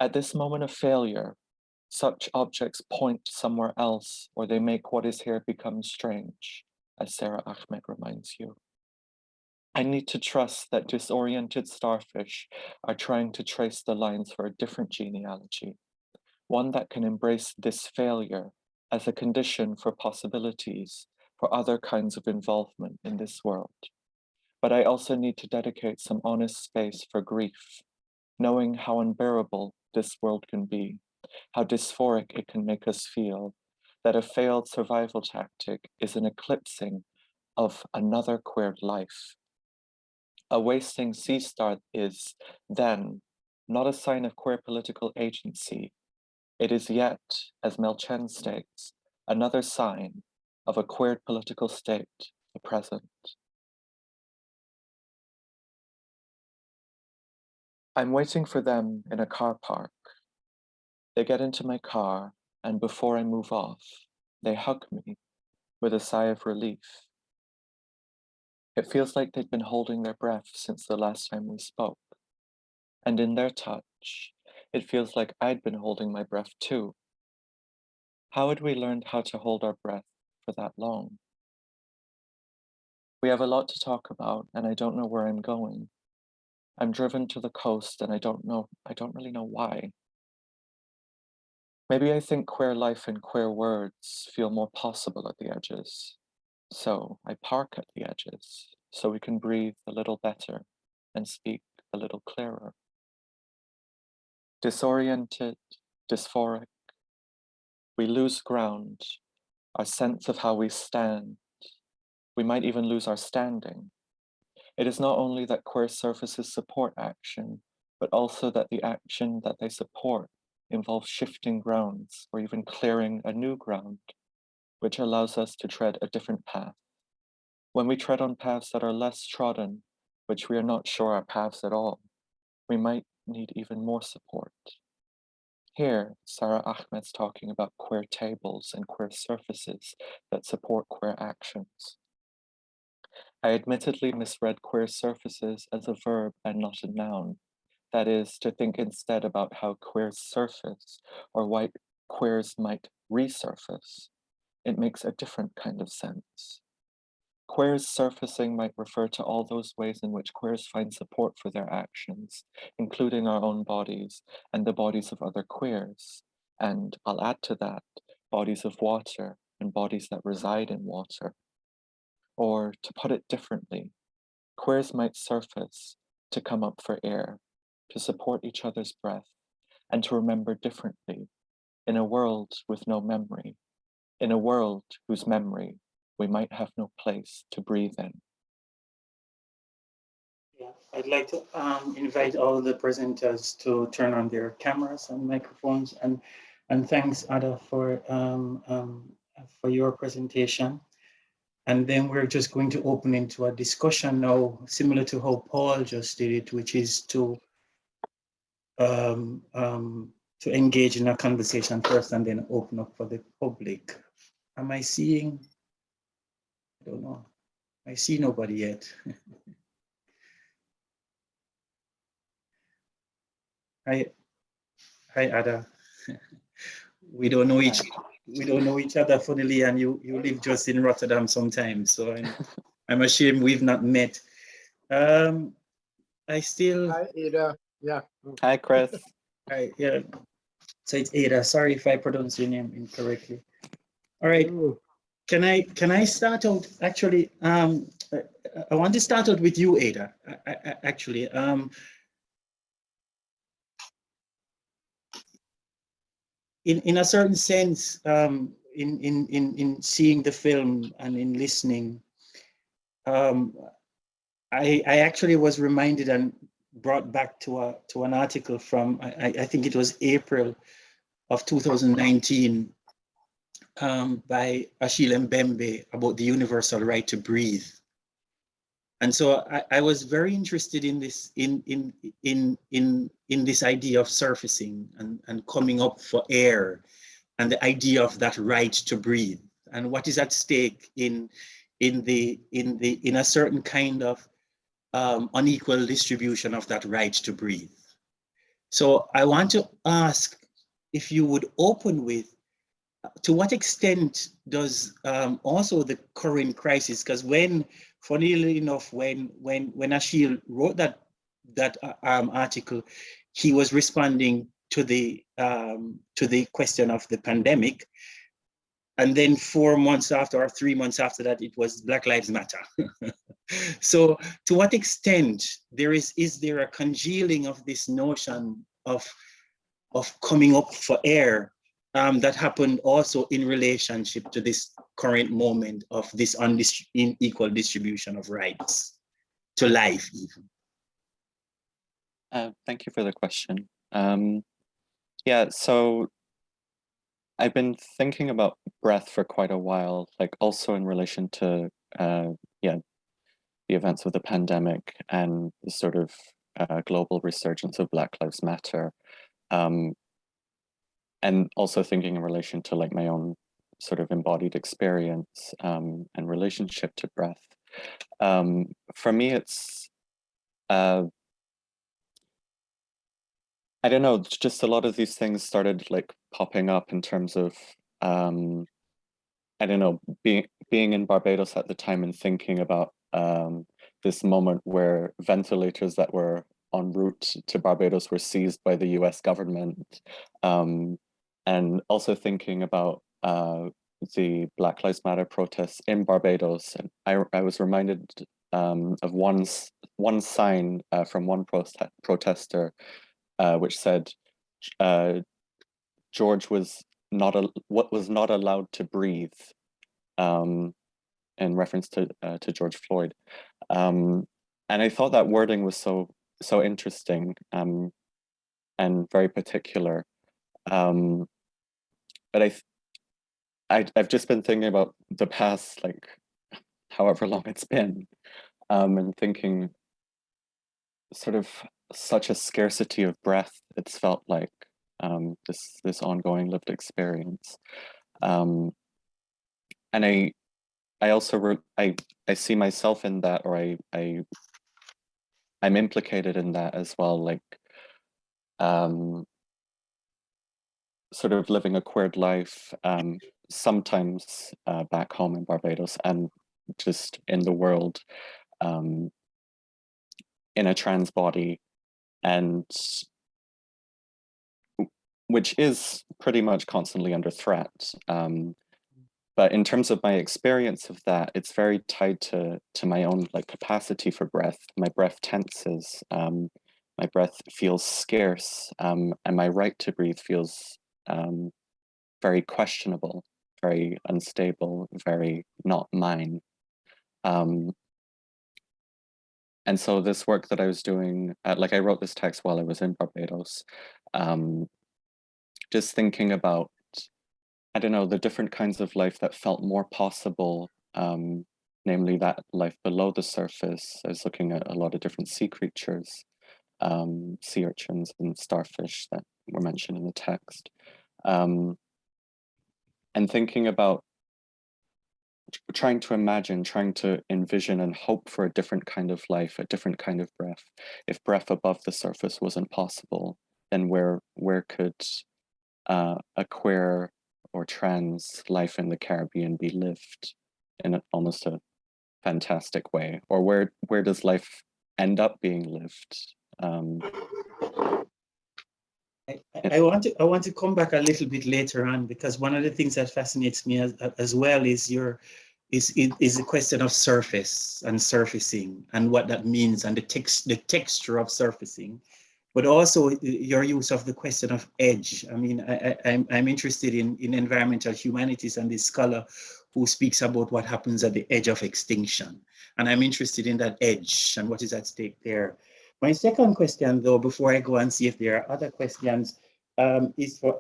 At this moment of failure, such objects point somewhere else, or they make what is here become strange, as Sarah Ahmed reminds you. I need to trust that disoriented starfish are trying to trace the lines for a different genealogy, one that can embrace this failure as a condition for possibilities for other kinds of involvement in this world. But I also need to dedicate some honest space for grief, knowing how unbearable this world can be, how dysphoric it can make us feel, that a failed survival tactic is an eclipsing of another queered life. A wasting sea star is, then, not a sign of queer political agency. It is yet, as Mel Chen states, another sign of a queer political state, the present. I'm waiting for them in a car park. They get into my car, and before I move off, they hug me with a sigh of relief. It feels like they'd been holding their breath since the last time we spoke. And in their touch, it feels like I'd been holding my breath too. How had we learned how to hold our breath for that long? We have a lot to talk about, and I don't know where I'm going. I'm driven to the coast, and I don't really know why. Maybe I think queer life and queer words feel more possible at the edges. So I park at the edges, so we can breathe a little better and speak a little clearer. Disoriented, dysphoric, we lose ground, our sense of how we stand. We might even lose our standing. It is not only that queer surfaces support action, but also that the action that they support involves shifting grounds or even clearing a new ground, which allows us to tread a different path. When we tread on paths that are less trodden, which we are not sure are paths at all, we might need even more support. Here, Sarah Ahmed's talking about queer tables and queer surfaces that support queer actions. I admittedly misread queer surfaces as a verb and not a noun. That is, to think instead about how queers surface or why queers might resurface. it makes a different kind of sense. Queers surfacing might refer to all those ways in which queers find support for their actions, including our own bodies and the bodies of other queers. And I'll add to that, bodies of water and bodies that reside in water. Or to put it differently, queers might surface to come up for air, to support each other's breath, and to remember differently in a world with no memory, in a world whose memory we might have no place to breathe in. Yeah, I'd like to invite all the presenters to turn on their cameras and microphones, and thanks, Ada, for your presentation. And then we're just going to open into a discussion now, similar to how Paul just did it, which is to engage in a conversation first and then open up for the public. Am I seeing? I don't know. I see nobody yet. Hi, Ada. We don't know each other funnily, and you live just in Rotterdam sometimes, so I'm ashamed we've not met. I still. Hi, Ada. Yeah. Hi, Chris. Hi, yeah. So it's Ada. Sorry if I pronounce your name incorrectly. All right. Ooh. Can I start out? Actually, I want to start out with you, Ada. Actually, in a certain sense, in seeing the film and in listening, I actually was reminded and brought back to an article from I think it was April of 2019 by Achille Mbembe about the universal right to breathe. And so I was very interested in this in this idea of surfacing and coming up for air, and the idea of that right to breathe, and what is at stake in a certain kind of unequal distribution of that right to breathe. So I want to ask if you would open with, to what extent does also the current crisis, because funnily enough, when Achille wrote that article, he was responding to the question of the pandemic, and then 4 months after or 3 months after that, it was Black Lives Matter. So, to what extent is there a congealing of this notion of coming up for air that happened also in relationship to this current moment of this unequal distribution of rights to life, even? Thank you for the question. Yeah, so I've been thinking about breath for quite a while, like also in relation to the events of the pandemic and the sort of global resurgence of Black Lives Matter. And also thinking in relation to like my own sort of embodied experience and relationship to breath. For me, it's, I don't know, just a lot of these things started like popping up in terms of, I don't know, being in Barbados at the time and thinking about this moment where ventilators that were en route to Barbados were seized by the US government. And also thinking about the Black Lives Matter protests in Barbados. And I was reminded of one sign from one protester, which said, George was not allowed to breathe, in reference to George Floyd. And I thought that wording was so interesting and very particular. But I've just been thinking about the past, like however long it's been, and thinking sort of such a scarcity of breath it's felt like, this ongoing lived experience. And I also I see myself in that, or I'm implicated in that as well, like sort of living a queered life sometimes back home in Barbados and just in the world, in a trans body, and which is pretty much constantly under threat. But in terms of my experience of that, it's very tied to my own like capacity for breath. My breath tenses, my breath feels scarce, and my right to breathe feels very questionable, very unstable, very not mine. And so this work that I was doing, like I wrote this text while I was in Barbados, just thinking about, I don't know, the different kinds of life that felt more possible, namely that life below the surface. I was looking at a lot of different sea creatures, sea urchins and starfish that were mentioned in the text. And thinking about trying to imagine, trying to envision and hope for a different kind of life, a different kind of breath. If breath above the surface wasn't possible, then where could a queer or trans life in the Caribbean be lived in almost a fantastic way? Or where does life end up being lived? I want to come back a little bit later on, because one of the things that fascinates me as well is the question of surface and surfacing and what that means, and the texture of surfacing, but also your use of the question of edge. I mean, I'm interested in environmental humanities and this scholar who speaks about what happens at the edge of extinction, and I'm interested in that edge and what is at stake there. My second question, though, before I go and see if there are other questions, is for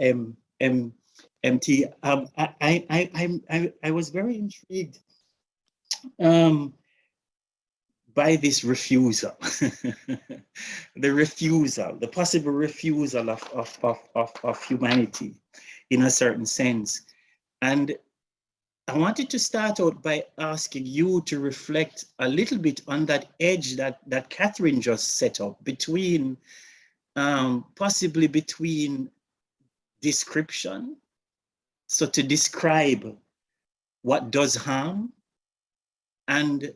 MT. I was very intrigued by this refusal, the possible refusal of humanity in a certain sense. And I wanted to start out by asking you to reflect a little bit on that edge that Catherine just set up between, possibly between description, so to describe what does harm, and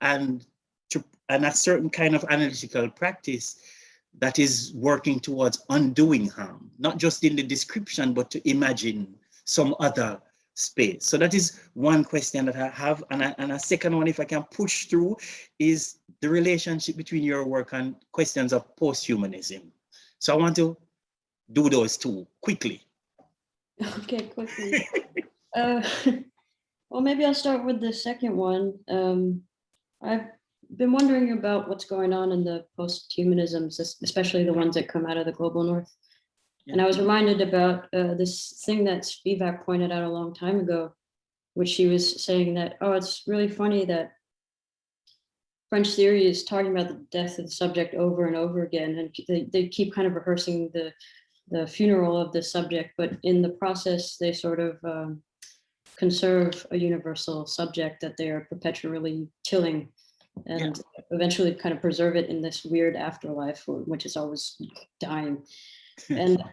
a certain kind of analytical practice that is working towards undoing harm, not just in the description, but to imagine some other space. So that is one question that I have. And a second one, if I can push through, is the relationship between your work and questions of post-humanism. So I want to do those two quickly. Okay, quickly. Well, maybe I'll start with the second one. I've been wondering about what's going on in the post-humanisms, especially the ones that come out of the global north. And I was reminded about this thing that Spivak pointed out a long time ago, which she was saying that, oh, it's really funny that French theory is talking about the death of the subject over and over again. And they keep kind of rehearsing the funeral of the subject, but in the process, they sort of conserve a universal subject that they are perpetually killing, and eventually kind of preserve it in this weird afterlife, which is always dying. And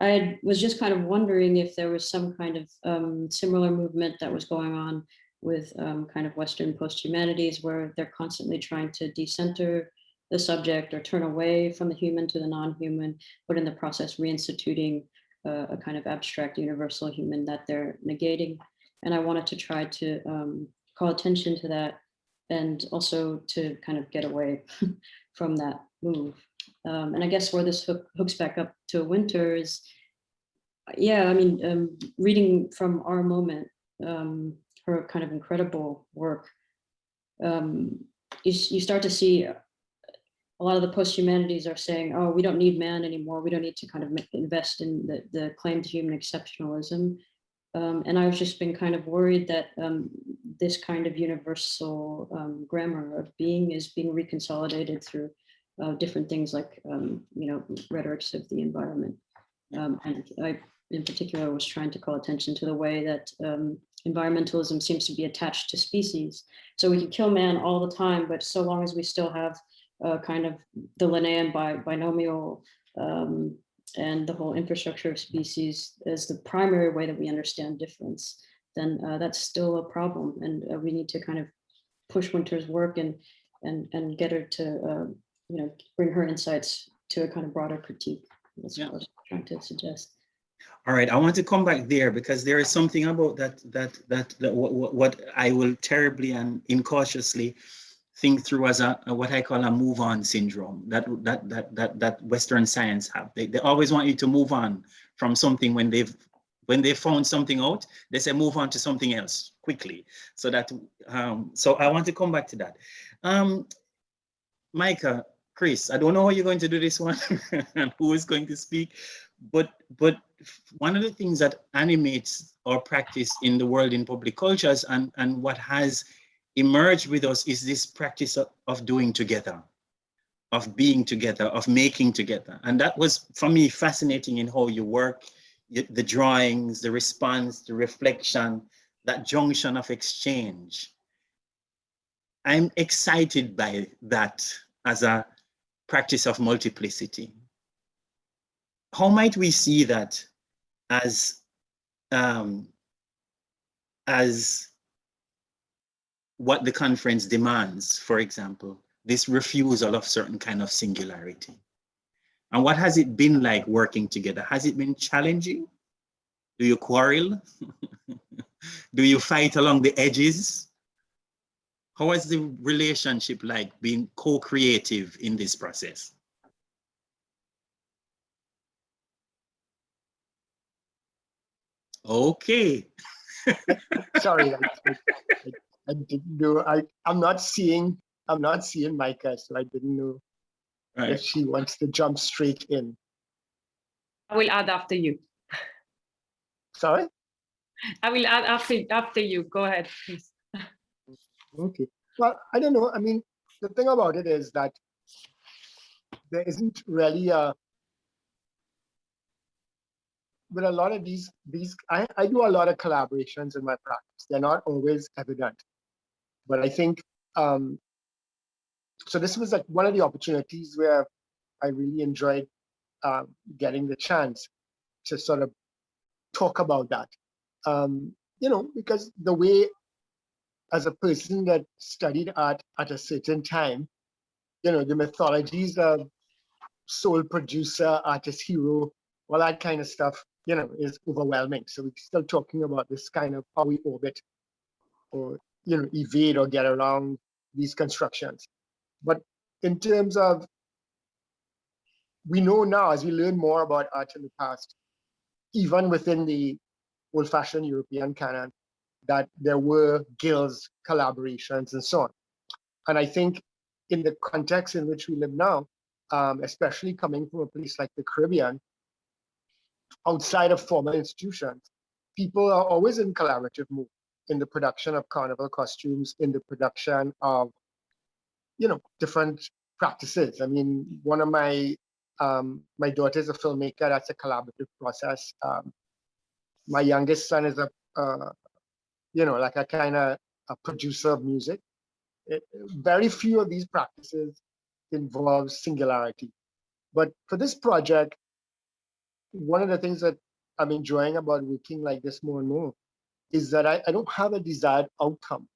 I was just kind of wondering if there was some kind of similar movement that was going on with kind of Western post-humanities, where they're constantly trying to decenter the subject or turn away from the human to the non-human, but in the process reinstituting a kind of abstract universal human that they're negating. And I wanted to try to call attention to that, and also to kind of get away from that move. And I guess where this hooks back up to Wynter is, yeah, I mean, reading from Our Moment, her kind of incredible work, you start to see a lot of the post-humanities are saying, oh, we don't need man anymore. We don't need to kind of invest in the claim to human exceptionalism. And I've just been kind of worried that this kind of universal grammar of being is being reconsolidated through different things like, rhetorics of the environment. And I, in particular, was trying to call attention to the way that environmentalism seems to be attached to species. So we can kill man all the time, but so long as we still have kind of the Linnaean binomial and the whole infrastructure of species as the primary way that we understand difference, then that's still a problem. And we need to kind of push Wynter's work and get her to, bring her insights to a kind of broader critique. That's what I was trying to suggest. All right, I want to come back there because there is something about that what I will terribly and incautiously think through as a what I call a move on syndrome that Western science have. They always want you to move on from something when they've found something out. They say move on to something else quickly. So that so I want to come back to that. Maica, Chris, I don't know how you're going to do this one and who is going to speak, but one of the things that animates our practice in the world in public cultures and what has emerged with us is this practice of doing together, of being together, of making together. And that was, for me, fascinating in how you work, the drawings, the response, the reflection, that junction of exchange. I'm excited by that as a practice of multiplicity. How might we see that as what the conference demands, for example, this refusal of certain kind of singularity? And what has it been like working together? Has it been challenging? Do you quarrel? Do you fight along the edges? How has the relationship like being co-creative in this process? Okay. Sorry, I didn't know. I'm not seeing Maica, so I didn't know if she wants to jump straight in. I will add after you. Sorry? I will add after you. Go ahead, please. Okay. Well, I don't know. I mean, the thing about it is that there isn't really with a lot of these I do a lot of collaborations in my practice. They're not always evident, but I think so this was like one of the opportunities where I really enjoyed getting the chance to sort of talk about that. Because the way, as a person that studied art at a certain time, the mythologies of soul producer, artist hero, all that kind of stuff, is overwhelming. So we're still talking about this kind of how we orbit or, evade or get around these constructions. But in terms of, we know now, as we learn more about art in the past, even within the old-fashioned European canon, that there were guilds, collaborations, and so on. And I think in the context in which we live now, especially coming from a place like the Caribbean, outside of formal institutions, people are always in collaborative mode in the production of carnival costumes, in the production of, different practices. I mean, one of my daughter's a filmmaker. That's a collaborative process. My youngest son is like a kind of a producer of music. Very few of these practices involve singularity. But for this project, one of the things that I'm enjoying about working like this more and more is that I don't have a desired outcome.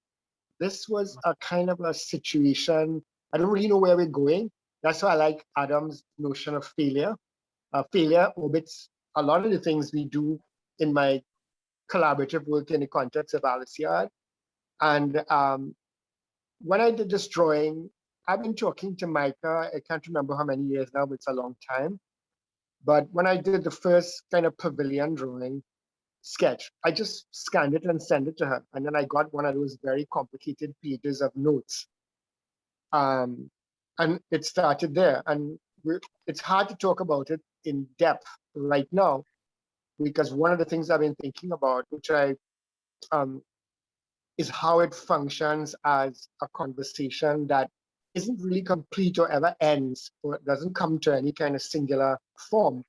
This was a kind of a situation. I don't really know where we're going. That's why I like Adam's notion of failure. Failure orbits a lot of the things we do in my collaborative work in the context of Aliciad. And when I did this drawing, I've been talking to Maica, I can't remember how many years now, but it's a long time. But when I did the first kind of pavilion drawing sketch, I just scanned it and sent it to her. And then I got one of those very complicated pages of notes. And it started there. And it's hard to talk about it in depth right now, because one of the things I've been thinking about, which is how it functions as a conversation that isn't really complete or ever ends, or it doesn't come to any kind of singular form,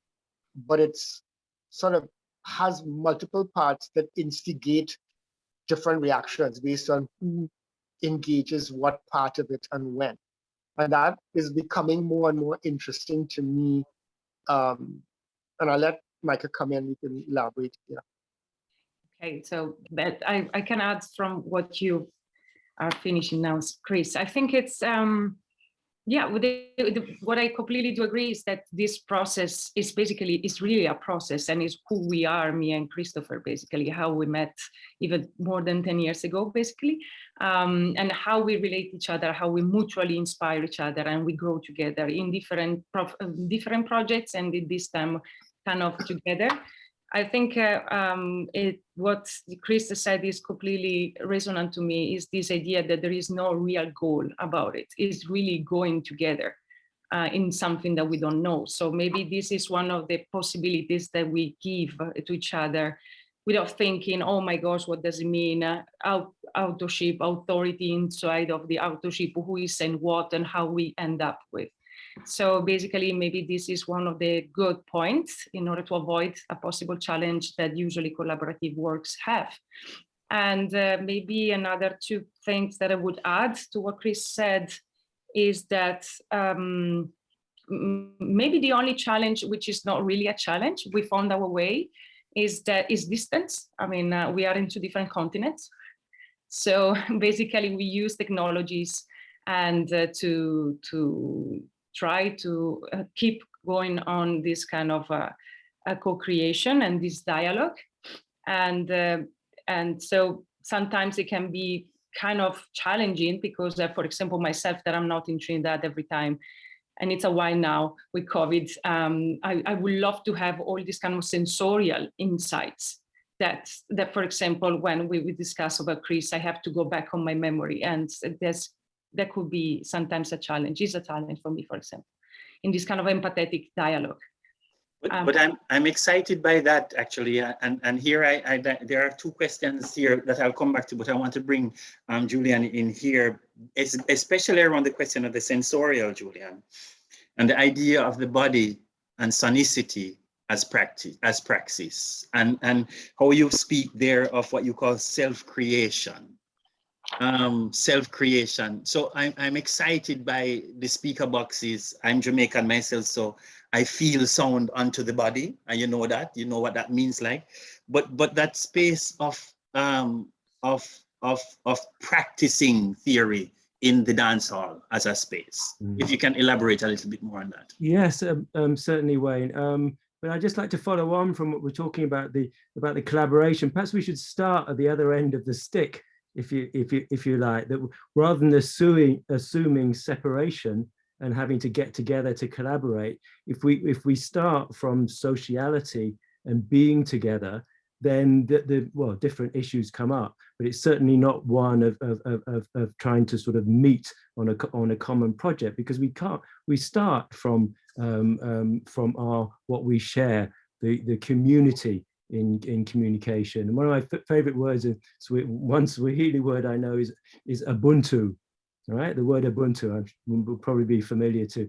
but it's sort of has multiple parts that instigate different reactions based on who engages what part of it and when. And that is becoming more and more interesting to me And I'll let Maica come in, we can elaborate. Yeah. Okay, so but I can add from what you are finishing now, Chris. I think it's yeah, what I completely do agree is that this process is really a process, and is who we are, me and Christopher, basically, how we met even more than 10 years ago, basically, and how we relate to each other, how we mutually inspire each other, and we grow together in different projects, and in this time kind of together. I think what Chris said is completely resonant to me, is this idea that there is no real goal about it. It's really going together in something that we don't know. So maybe this is one of the possibilities that we give to each other without thinking, oh my gosh, what does it mean? Authorship, authority inside of the authorship, who is saying what and how we end up with. So basically, maybe this is one of the good points in order to avoid a possible challenge that usually collaborative works have. And maybe another two things that I would add to what Chris said is that maybe the only challenge, which is not really a challenge, we found our way, is distance. I mean, we are in 2 different continents. So basically we use technologies and to try to keep going on this kind of a co-creation and this dialogue. And so sometimes it can be kind of challenging because, for example, myself, that I'm not in Trinidad every time, and it's a while now with COVID, I would love to have all these kind of sensorial insights that for example, when we discuss about Chris, I have to go back on my memory, and that could be sometimes a challenge. It's a challenge for me, for example, in this kind of empathetic dialogue. But I'm excited by that, actually, and here there are 2 questions here that I'll come back to, but I want to bring Julian in here, especially around the question of the sensorial, Julian, and the idea of the body and sonicity as praxis, and how you speak there of what you call self-creation. So I'm excited by the speaker boxes. I'm Jamaican myself, so I feel sound onto the body, and you know what that means, like. But that space of practicing theory in the dance hall as a space. If you can elaborate a little bit more on that. Yes, certainly, Wayne. But I'd just like to follow on from what we're talking about the collaboration. Perhaps we should start at the other end of the stick, if you like, that rather than assuming separation and having to get together to collaborate, if we start from sociality and being together, then well, different issues come up, but it's certainly not one of trying to sort of meet on a common project, because we start from our what we share, the community in communication. And one of my favorite words, one Swahili word I know is Ubuntu. All right, the word Ubuntu will probably be familiar to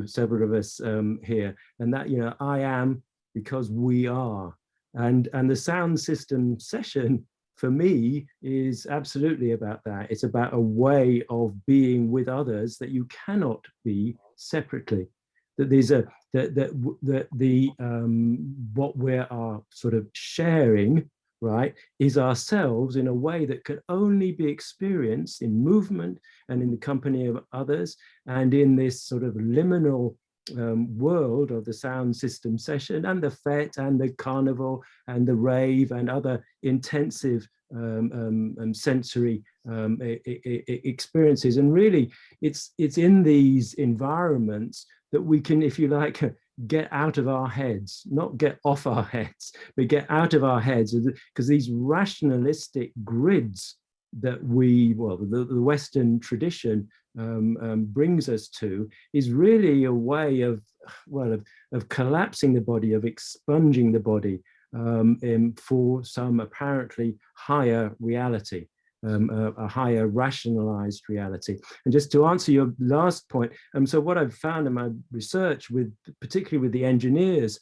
several of us here, and that, I am because we are, and the sound system session for me is absolutely about that. It's about a way of being with others that you cannot be separately. That there's what we are sort of sharing, right, is ourselves in a way that can only be experienced in movement and in the company of others, and in this sort of liminal world of the sound system session and the fete and the carnival and the rave and other intensive sensory experiences. And really, it's in these environments that we can, if you like, get out of our heads, not get off our heads, but get out of our heads, because these rationalistic grids that the Western tradition brings us to is really a way of collapsing the body, of expunging the body for some apparently higher reality. A higher rationalized reality. And just to answer your last point, so what I've found in my research, particularly with the engineers,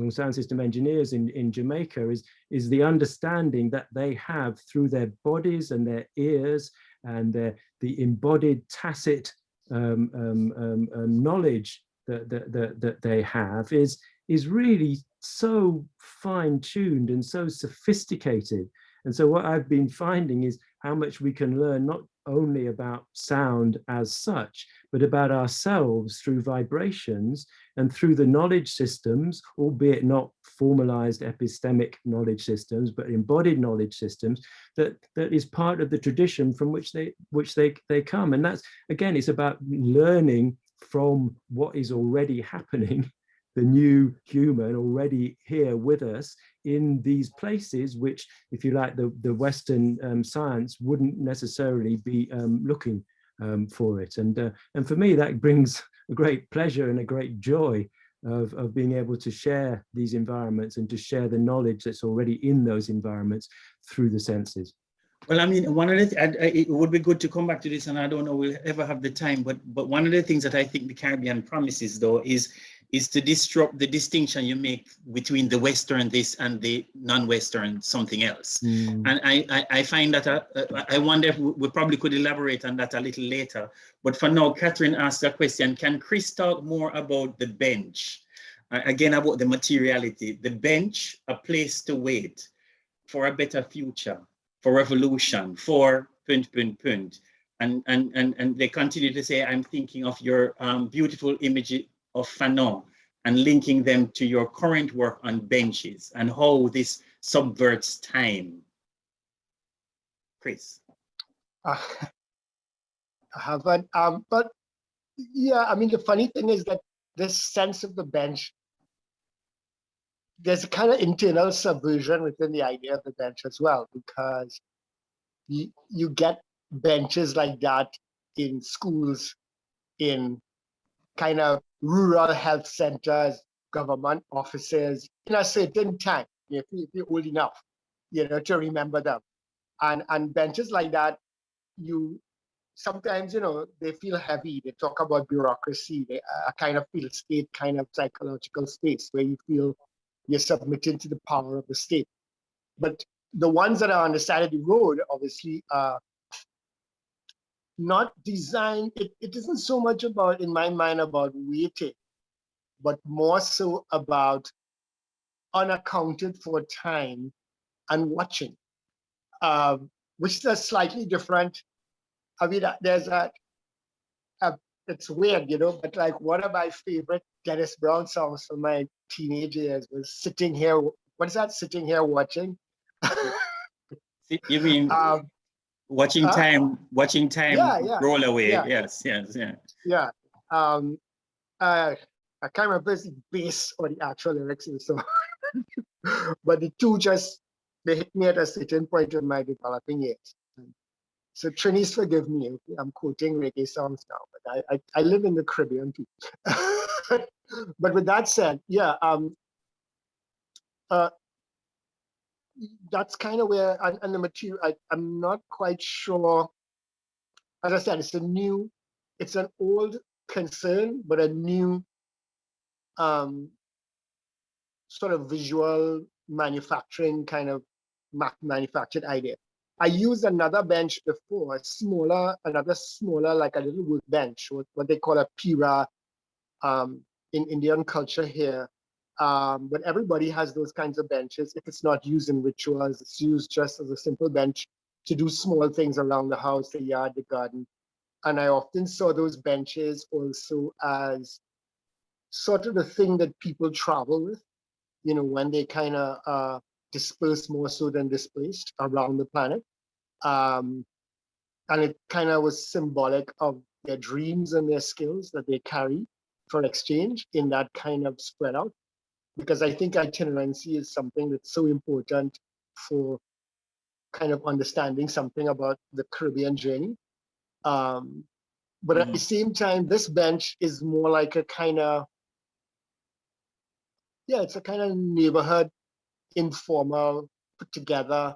sound system engineers in Jamaica, is the understanding that they have through their bodies and their ears and the embodied tacit knowledge that they have is really so fine-tuned and so sophisticated. And so what I've been finding is how much we can learn, not only about sound as such, but about ourselves through vibrations and through the knowledge systems, albeit not formalized epistemic knowledge systems, but embodied knowledge systems that is part of the tradition from which they come. And that's, again, it's about learning from what is already happening, the new human already here with us in these places, which, if you like, the Western science wouldn't necessarily be looking for it. And for me, that brings a great pleasure and a great joy of being able to share these environments and to share the knowledge that's already in those environments through the senses. Well, I mean, one of the it would be good to come back to this, and I don't know we'll ever have the time, but one of the things that I think the Caribbean promises, though, is to disrupt the distinction you make between the Western this and the non-Western something else. Mm. And I find that, I wonder if we probably could elaborate on that a little later. But for now, Catherine asked a question, can Chris talk more about the bench? Again, about the materiality. The bench, a place to wait for a better future, for revolution, for ... And they continue to say, I'm thinking of your beautiful image of Fanon and linking them to your current work on benches and how this subverts time. Chris. I haven't, but yeah, I mean, the funny thing is that this sense of the bench, there's a kind of internal subversion within the idea of the bench as well, because you get benches like that in schools, in kind of rural health centers, government offices, in a certain time, if you're old enough, to remember them. And benches like that, sometimes, they feel heavy. They talk about bureaucracy, a kind of field state, kind of psychological space where you feel you're submitting to the power of the state. But the ones that are on the side of the road, obviously, are not designed. It isn't so much about, in my mind, about waiting, but more so about unaccounted for time and watching, which is a slightly different. I mean, there's it's weird, but like one of my favorite Dennis Brown songs from my teenage years was Sitting Here. What is that? Sitting Here Watching? You mean watching time roll away? Yeah. Yes. Yeah. I can't remember the bass or the actual lyrics in the song, but the two they hit me at a certain point in my developing years. So Trinis, forgive me, I'm quoting reggae songs now, but I live in the Caribbean too. But with that said, yeah, that's kind of where, and the material, I'm not quite sure. As I said, it's an old concern, but a new sort of visual manufacturing kind of manufactured idea. I used another bench before, another smaller, like a little wood bench, what they call a pira in Indian culture here. But everybody has those kinds of benches. If it's not used in rituals, it's used just as a simple bench to do small things around the house, the yard, the garden. And I often saw those benches also as sort of the thing that people travel with, when they kind of disperse more so than displaced around the planet. And it kind of was symbolic of their dreams and their skills that they carry for exchange in that kind of spread out. Because I think itinerancy is something that's so important for kind of understanding something about the Caribbean journey. But at the same time, this bench is more like a kind of, it's a kind of neighborhood, informal, put together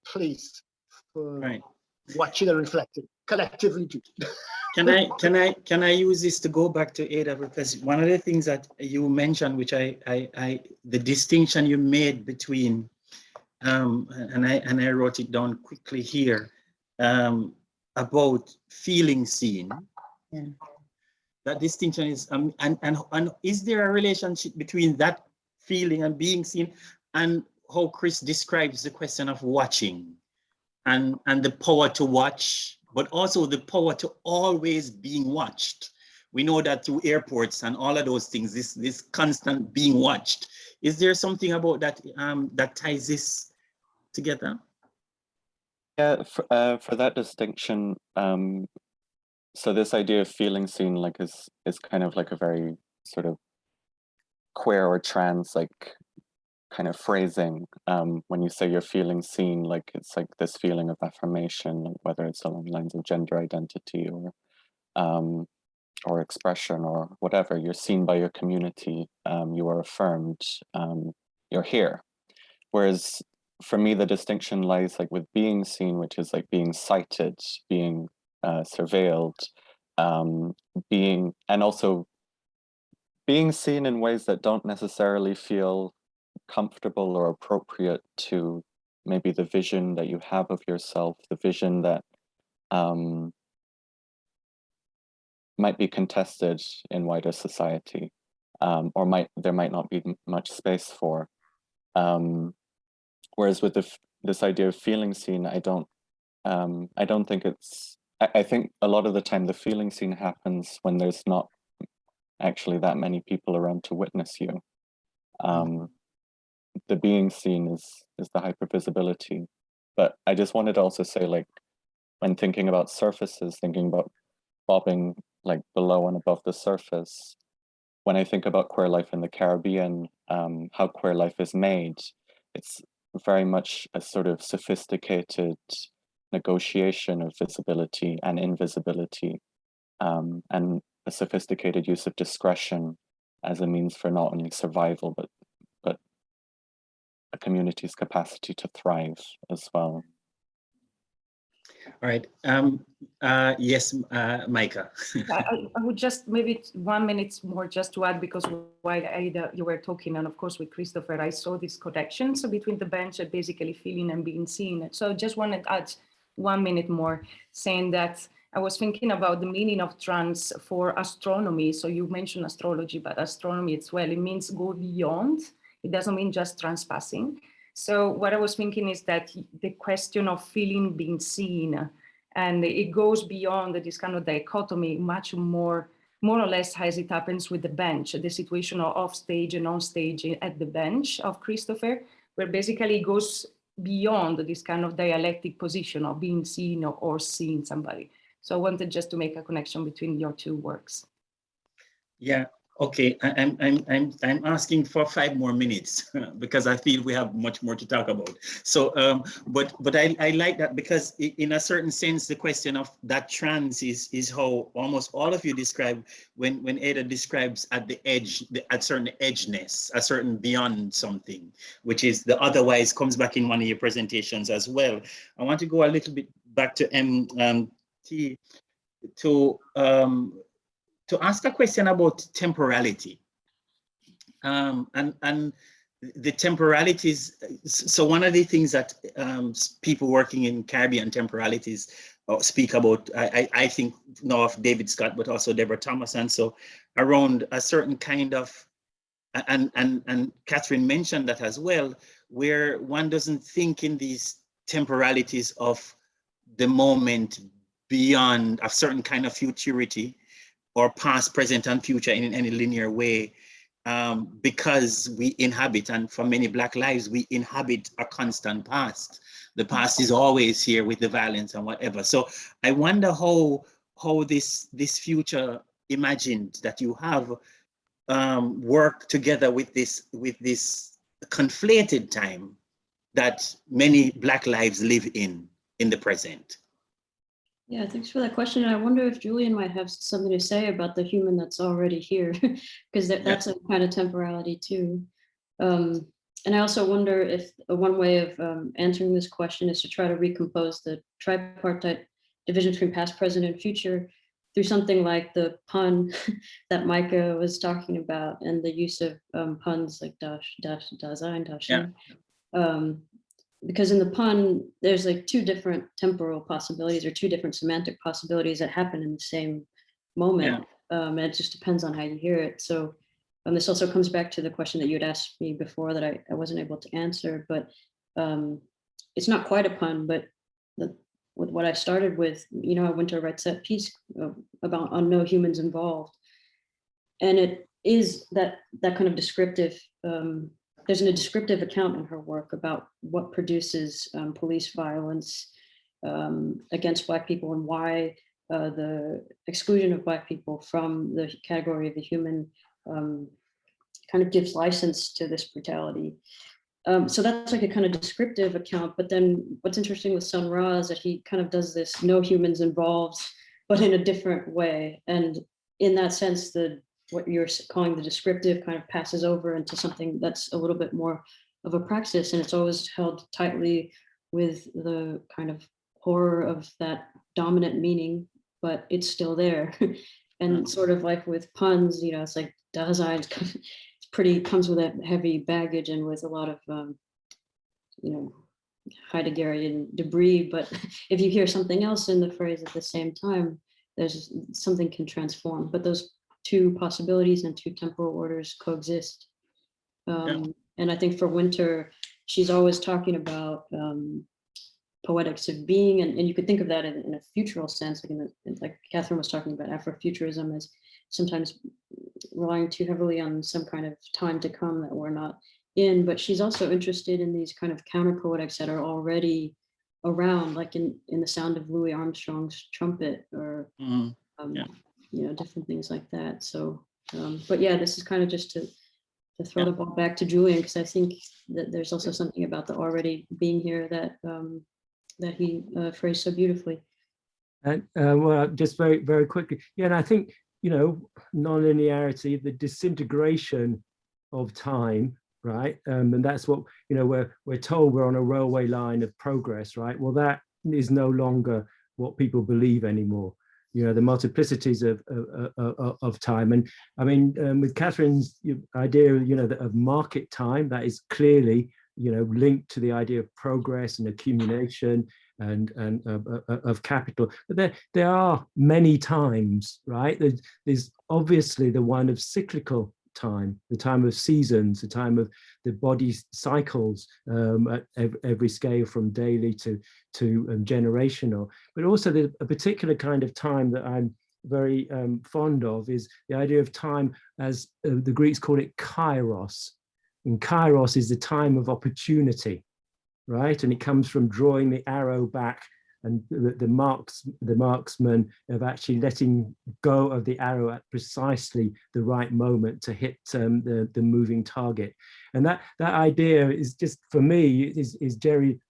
place for watching and reflecting collectively too. Can I use this to go back to Ada, because one of the things that you mentioned, which the distinction you made between and I wrote it down quickly here, about feeling seen That distinction is, and is there a relationship between that feeling and being seen, and how Chris describes the question of watching, and the power to watch, but also the power to always being watched? We know that through airports and all of those things, this constant being watched. Is there something about that that ties this together? Yeah, for that distinction, so this idea of feeling seen, like, is kind of like a very sort of queer or trans, like, kind of phrasing. When you say you're feeling seen, like, it's like this feeling of affirmation, whether it's along the lines of gender identity or expression or whatever. You're seen by your community, you are affirmed, you're here. Whereas for me, the distinction lies like with being seen, which is like being cited, being surveilled, and also being seen in ways that don't necessarily feel comfortable or appropriate to maybe the vision that you have of yourself, the vision that might be contested in wider society, or there might not be much space for. Whereas with this idea of feeling seen, I don't think it's. I think a lot of the time the feeling seen happens when there's not actually that many people around to witness you. The being seen is the hypervisibility. But I just wanted to also say, like, when thinking about surfaces, thinking about bobbing like below and above the surface, when I think about queer life in the Caribbean, how queer life is made, it's very much a sort of sophisticated negotiation of visibility and invisibility, and a sophisticated use of discretion as a means for not only survival, but a community's capacity to thrive as well. All right. Yes, Maica. I would just maybe 1 minute more just to add, because while you were talking, and of course with Christopher, I saw this connection between the bench and basically feeling and being seen. So just wanted to add 1 minute more, saying that I was thinking about the meaning of trans for astronomy. So you mentioned astrology, but astronomy as well, it means go beyond. It doesn't mean just transpassing. So what I was thinking is that the question of feeling being seen, and it goes beyond this kind of dichotomy, much more or less as it happens with the bench, the situation of off stage and on stage at the bench of Christopher, where basically it goes beyond this kind of dialectic position of being seen or seeing somebody. So I wanted just to make a connection between your two works. Yeah. Okay, I'm asking for 5 more minutes because I feel we have much more to talk about. So, but I like that, because in a certain sense, the question of that trans is how almost all of you describe when Ada describes at the edge, at certain edgeness, a certain beyond something, which is the otherwise comes back in one of your presentations as well. I want to go a little bit back to MT to ask a question about temporality, and the temporalities. So one of the things that people working in Caribbean temporalities speak about, I think now of David Scott, but also Deborah Thomas, and so around a certain kind of, and Catherine mentioned that as well, where one doesn't think in these temporalities of the moment beyond a certain kind of futurity, or past, present, and future in any linear way, because we inhabit, and for many Black lives, we inhabit a constant past. The past is always here with the violence and whatever. So I wonder how this future imagined that you have work together with this conflated time that many Black lives live in the present. Yeah, thanks for that question. And I wonder if Julian might have something to say about the human that's already here, because that's a kind of temporality too. And I also wonder if one way of answering this question is to try to recompose the tripartite division between past, present, and future through something like the pun that Maica was talking about, and the use of puns like dash, dash, dasein, dash. Yeah. Because in the pun, there's like 2 different temporal possibilities, or 2 different semantic possibilities that happen in the same moment. and it just depends on how you hear it. So this also comes back to the question that you had asked me before that I wasn't able to answer, but it's not quite a pun, but with what I started with, you know, Wynter writes that piece about on no humans involved. And it is that kind of descriptive, there's a descriptive account in her work about what produces police violence against Black people and why the exclusion of Black people from the category of the human kind of gives license to this brutality. So that's like a kind of descriptive account, but then what's interesting with Sun Ra is that he kind of does this no humans involved, but in a different way. And in that sense, what you're calling the descriptive kind of passes over into something that's a little bit more of a praxis, and it's always held tightly with the kind of horror of that dominant meaning, but it's still there. And sort of like with puns, you know, it's like Dasein comes with a heavy baggage and with a lot of, you know, Heideggerian debris. But if you hear something else in the phrase at the same time, there's something can transform. But those two possibilities and two temporal orders coexist. And I think for Wynter, she's always talking about poetics of being, and you could think of that in a futural sense, like Catherine was talking about Afrofuturism as sometimes relying too heavily on some kind of time to come that we're not in, but she's also interested in these kind of counter poetics that are already around, like in the sound of Louis Armstrong's trumpet, or you know, different things like that. So, but yeah, this is kind of just to throw the ball back to Julian, because I think that there's also something about the already being here that that he phrased so beautifully. And well, just very quickly, yeah, and I think, you know, non-linearity, the disintegration of time, right? And that's what, you know, we're told we're on a railway line of progress, right? Well, that is no longer what people believe anymore. You know, the multiplicities of time. And I mean, with Catherine's idea, you know, of market time, that is clearly, you know, linked to the idea of progress and accumulation and of capital. But there are many times, right? There's obviously the one of cyclical time, the time of seasons, the time of the body cycles at every scale, from daily to generational. But also a particular kind of time that I'm very fond of is the idea of time as the Greeks call it kairos. And kairos is the time of opportunity, right? And it comes from drawing the arrow back, and the marksman of actually letting go of the arrow at precisely the right moment to hit the moving target. And that idea is just, for me, is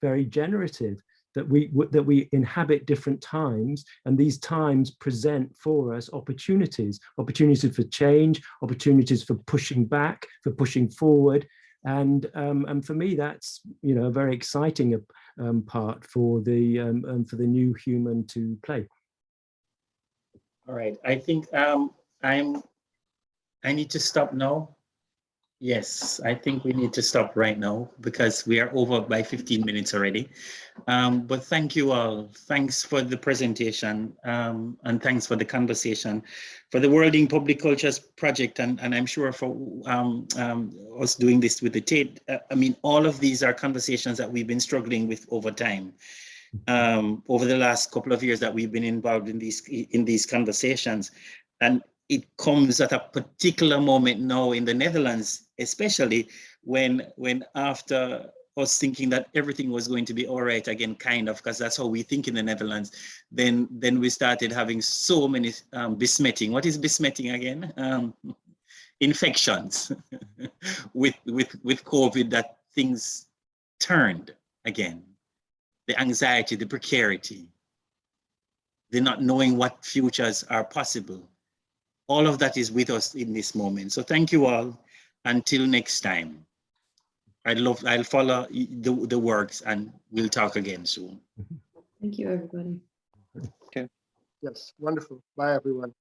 very generative, that we inhabit different times, and these times present for us opportunities for change, opportunities for pushing back, for pushing forward. And for me, that's, you know, a very exciting part for the new human to play. All right, I think I need to stop now. Yes, I think we need to stop right now because we are over by 15 minutes already. But thank you all. Thanks for the presentation, and thanks for the conversation, for the Worlding Public Cultures Project, and I'm sure for us doing this with the Tate. I mean, all of these are conversations that we've been struggling with over time. Over the last couple of years that we've been involved in these conversations, and it comes at a particular moment now in the Netherlands, especially when after us thinking that everything was going to be all right again, kind of, because that's how we think in the Netherlands, then we started having so many besmetting. What is besmetting again? Infections with COVID, that things turned again. The anxiety, the precarity, the not knowing what futures are possible. All of that is with us in this moment. So thank you all. Until next time. I'll follow the works, and we'll talk again soon. Thank you, everybody. Yes, wonderful. Bye, everyone.